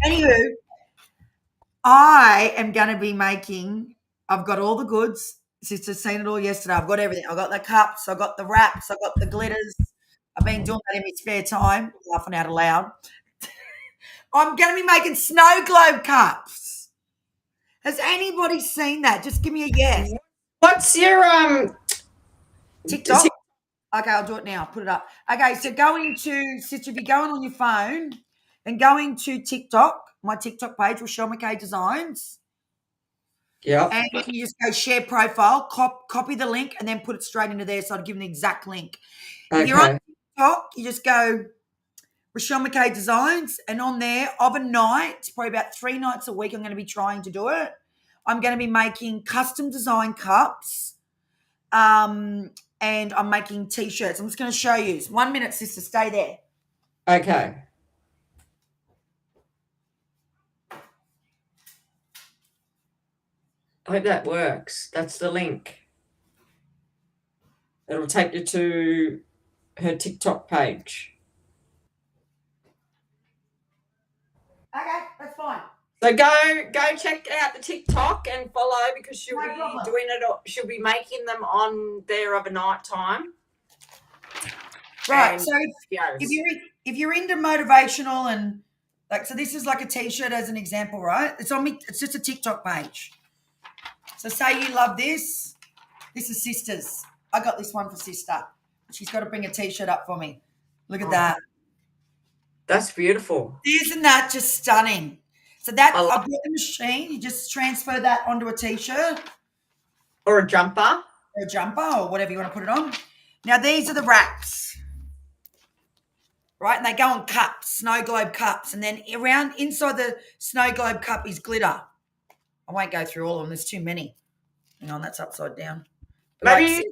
Anywho, I am going to be I've got all the goods. Sister's seen it all yesterday. I've got everything. I've got the cups. I've got the wraps. I've got the glitters. I've been doing that in my spare time, laughing out aloud. I'm going to be making snow globe cups. Has anybody seen that? Just give me a yes. What's your TikTok? Okay, I'll do it now. Put it up. Okay, so sister, if you're going on your phone and go into TikTok, my TikTok page, Rochelle McKay Designs. Yeah. And you just go share profile, copy the link, and then put it straight into there. So I'd give them the exact link. Okay. If you're on TikTok, you just go Rochelle McKay Designs, and on there, of a night, probably about 3 nights a week, I'm going to be trying to do it. I'm going to be making custom design cups, and I'm making T-shirts. I'm just going to show you. 1 minute, sister. Stay there. Okay. I hope that works. That's the link. It'll take you to her TikTok page. Okay, that's fine. So go check out the TikTok and follow because she'll be doing it. She'll be making them on there of a night time. Right. So if you're into motivational and so this is like a T-shirt as an example, right? It's on me. It's just a TikTok page. So say you love this. This is sisters. I got this one for sister. She's got to bring a T-shirt up for me. Look at that. That's beautiful. Isn't that just stunning? So that I I've love got the machine. You just transfer that onto a T-shirt or a jumper. or a jumper or whatever you want to put it on. Now these are the wraps, right? And they go on cups, snow globe cups, and then around inside the snow globe cup is glitter. I won't go through all of them. There's too many. Hang on, that's upside down. Maybe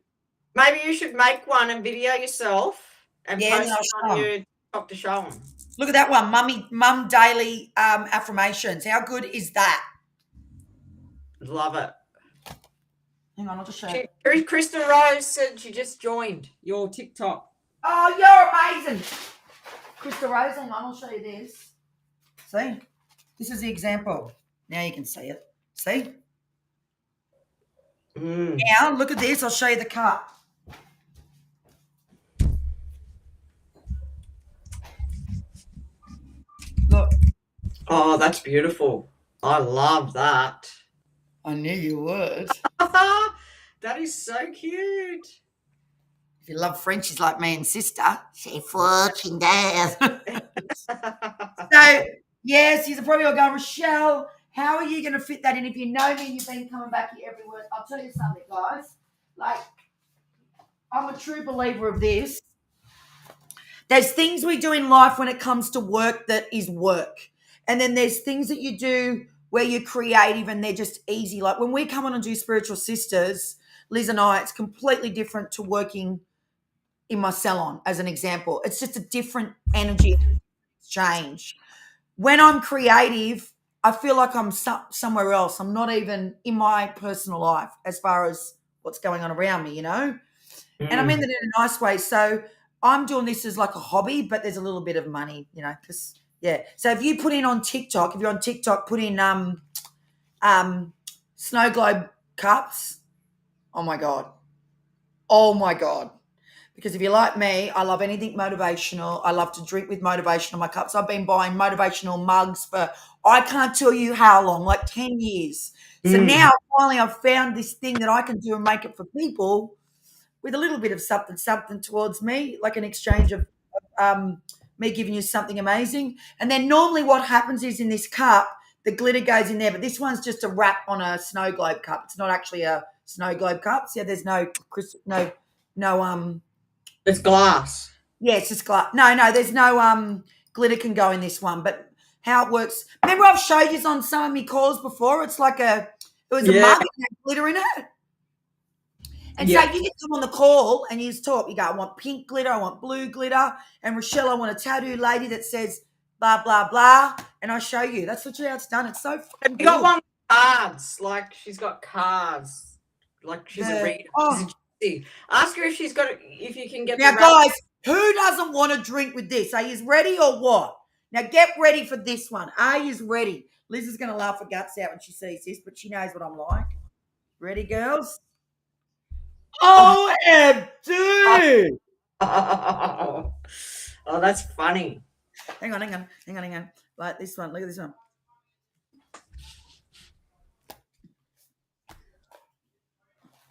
you should make one and video yourself and post it on your TikTok to show them. Look at that one, Mum Daily affirmations. How good is that? Love it. Hang on, I'll just show you. Krista Rose said she just joined your TikTok. Oh, you're amazing. Krista Rose, hang on, I'll show you this. See? This is the example. Now you can see it. See? Now, look at this. I'll show you the cup. Look. Oh, that's beautiful. I love that. I knew you would. That is so cute. If you love Frenchies like me and sister, she fucking does. So, yes, you're probably all going, Rochelle, how are you going to fit that in? If you know me, you've been coming back here every word. I'll tell you something, guys. Like, I'm a true believer of this. There's things we do in life when it comes to work that is work. And then there's things that you do where you're creative and they're just easy. Like when we come on and do Spiritual Sisters, Liz and I, it's completely different to working in my salon, as an example. It's just a different energy exchange. When I'm creative, I feel like I'm somewhere else. I'm not even in my personal life as far as what's going on around me, you know? And I mean that in a nice way. So I'm doing this as like a hobby, but there's a little bit of money, you know, because, yeah. So if you put in on TikTok, if you're on TikTok, put in snow globe cups. Oh, my God. Oh, my God. Because if you're like me, I love anything motivational. I love to drink with motivational my cups. I've been buying motivational mugs for, I can't tell you how long, like 10 years. So now finally I've found this thing that I can do and make it for people with a little bit of something towards me, like an exchange of me giving you something amazing. And then normally what happens is in this cup, the glitter goes in there, but this one's just a wrap on a snow globe cup. It's not actually a snow globe cup. So there's no it's glass. Yeah, it's just glass. No, there's no glitter can go in this one. But how it works, remember I've showed you on some of my calls before. It's like a mug and had glitter in it. And so you get come on the call and you just talk. You go, I want pink glitter, I want blue glitter, and Rochelle, I want a tattoo lady that says blah blah blah, and I show you. That's literally how it's done. It's so fucking You got one with cards, like she's got cards, like she's a reader. She's a ask her if she's got if you can get. Now, guys, who doesn't want to drink with this? Are you ready or what? Now get ready for this one. Are you ready? Liz is going to laugh her guts out when she sees this, but she knows what I'm like. Ready, girls? OMG! Oh, that's funny. Hang on. Like this one. Look at this one.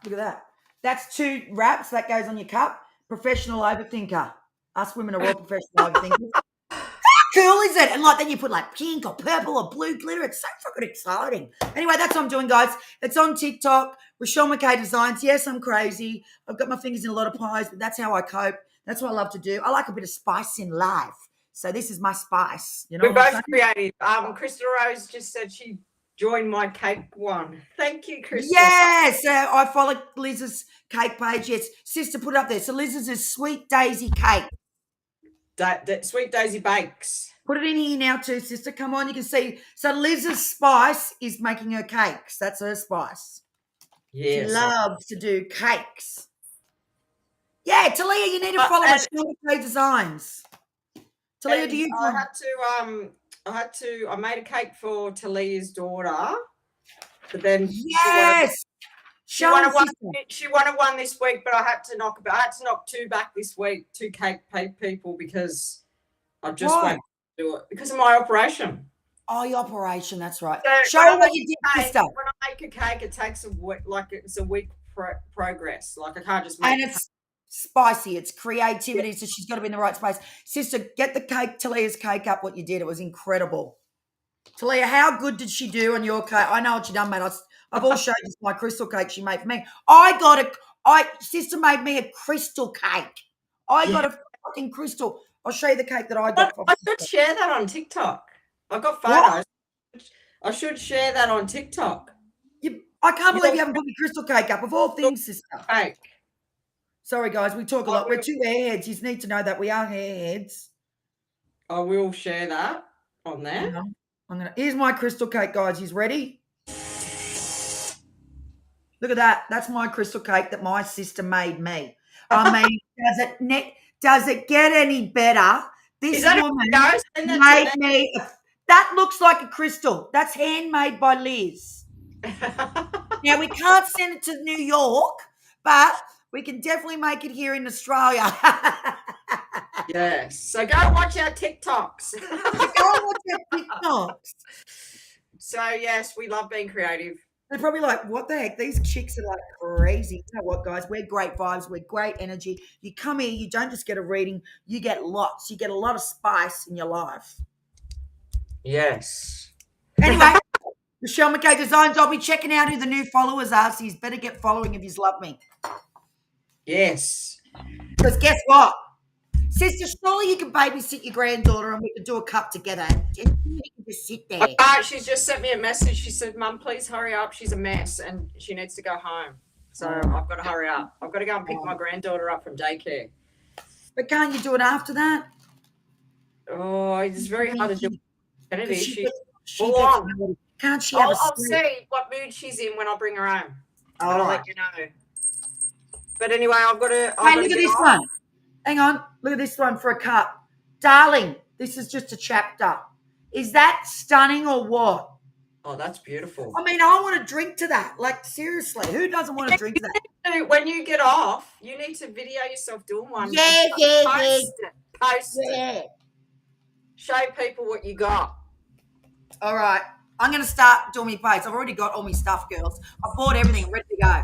Look at that. That's 2 wraps. That goes on your cup. Professional overthinker. Us women are all professional overthinkers. How cool is it? And like then you put like pink or purple or blue glitter. It's so fucking exciting. Anyway, that's what I'm doing, guys. It's on TikTok. Rochelle McKay Designs. Yes, I'm crazy. I've got my fingers in a lot of pies, but that's how I cope. That's what I love to do. I like a bit of spice in life. So this is my spice. You know, we're both creative. Krista Rose just said she joined my cake one. Thank you, Krista. Yes, I follow Liz's cake page. Yes, sister put it up there. So Liz's is Sweet Daisy Cake. Sweet Daisy Bakes. Put it in here now too, sister. Come on, you can see. So Liz's spice is making her cakes. That's her spice. Yes. She loves to do cakes. Yeah, Talia, you need to follow Rochelle McKay Designs. Talia, do you? I made a cake for Talia's daughter, but then she wanted one this week, but I had to knock 2 back this week, 2 cake people because I just won't do it because of my operation. Oh, your operation, that's right. So show her what you did, sister. When I make a cake, it takes a week, like it's a week progress. Like I can't just make. And it's spicy. It's creativity. So she's got to be in the right space. Sister, get the cake, Talia's cake up. What you did, it was incredible. Talia, how good did she do on your cake? I know what you done, mate. I've all showed you my crystal cake she made for me. Sister made me a crystal cake. I got a fucking crystal. I'll show you the cake that I got. I should share that on TikTok. I've got What? photos. I should share that on TikTok. I can't believe you haven't put your crystal cake up. Of all things, sister. Cake. Sorry, guys, we talk a lot. We're two airheads. You need to know that we are airheads. I will share that on there. Here's my crystal cake, guys. You ready? Look at that. That's my crystal cake that my sister made me. I mean, does it get any better? This woman made me. That looks like a crystal. That's handmade by Liz. Now, we can't send it to New York, but we can definitely make it here in Australia. Yes. So go watch our TikToks. So, yes, we love being creative. They're probably like, what the heck? These chicks are like crazy. You know what, guys? We're great vibes. We're great energy. You come here, you don't just get a reading. You get lots. You get a lot of spice in your life. Yes. Anyway, Michelle McKay Designs. I'll be checking out who the new followers are, so you better get following if you love me. Yes. Because guess what? Sister, surely you can babysit your granddaughter and we can do a cup together. You can just sit there. She's just sent me a message. She said, Mum, please hurry up. She's a mess and she needs to go home. So I've got to hurry up. I've got to go and pick my granddaughter up from daycare. But can't you do it after that? Oh, it's very hard to do. And it is. She's full gets on. naughty. Can't she have I'll see what mood she's in when I bring her home. I'll let you know. But anyway, I've got to. Hey, look at this one. Hang on. Look at this one for a cup. Darling, this is just a chapter. Is that stunning or what? Oh, that's beautiful. I mean, I want to drink to that. Like, seriously, who doesn't want to drink to that? When you get off, you need to video yourself doing one. Yeah. Post it. Show people what you got. All right. I'm going to start doing my posts. I've already got all my stuff, girls. I bought everything. I'm ready to go.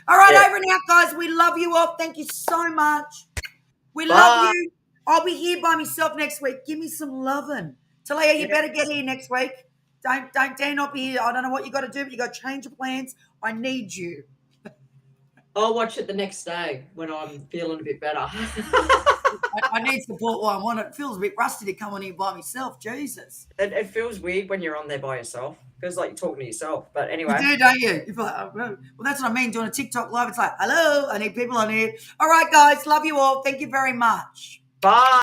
All right, over and out, guys. We love you all. Thank you so much. We love you. I'll be here by myself next week. Give me some loving. Talia, you better get here next week. Don't dare not be here. I don't know what you got to do, but you got to change your plans. I need you. I'll watch it the next day when I'm feeling a bit better. I need support while I'm on it. It feels a bit rusty to come on here by myself. Jesus. It feels weird when you're on there by yourself. It feels like you're talking to yourself. But anyway. You do, don't you? You're like, oh, well, that's what I mean. Doing a TikTok live. It's like, hello, I need people on here. All right, guys. Love you all. Thank you very much. Bye.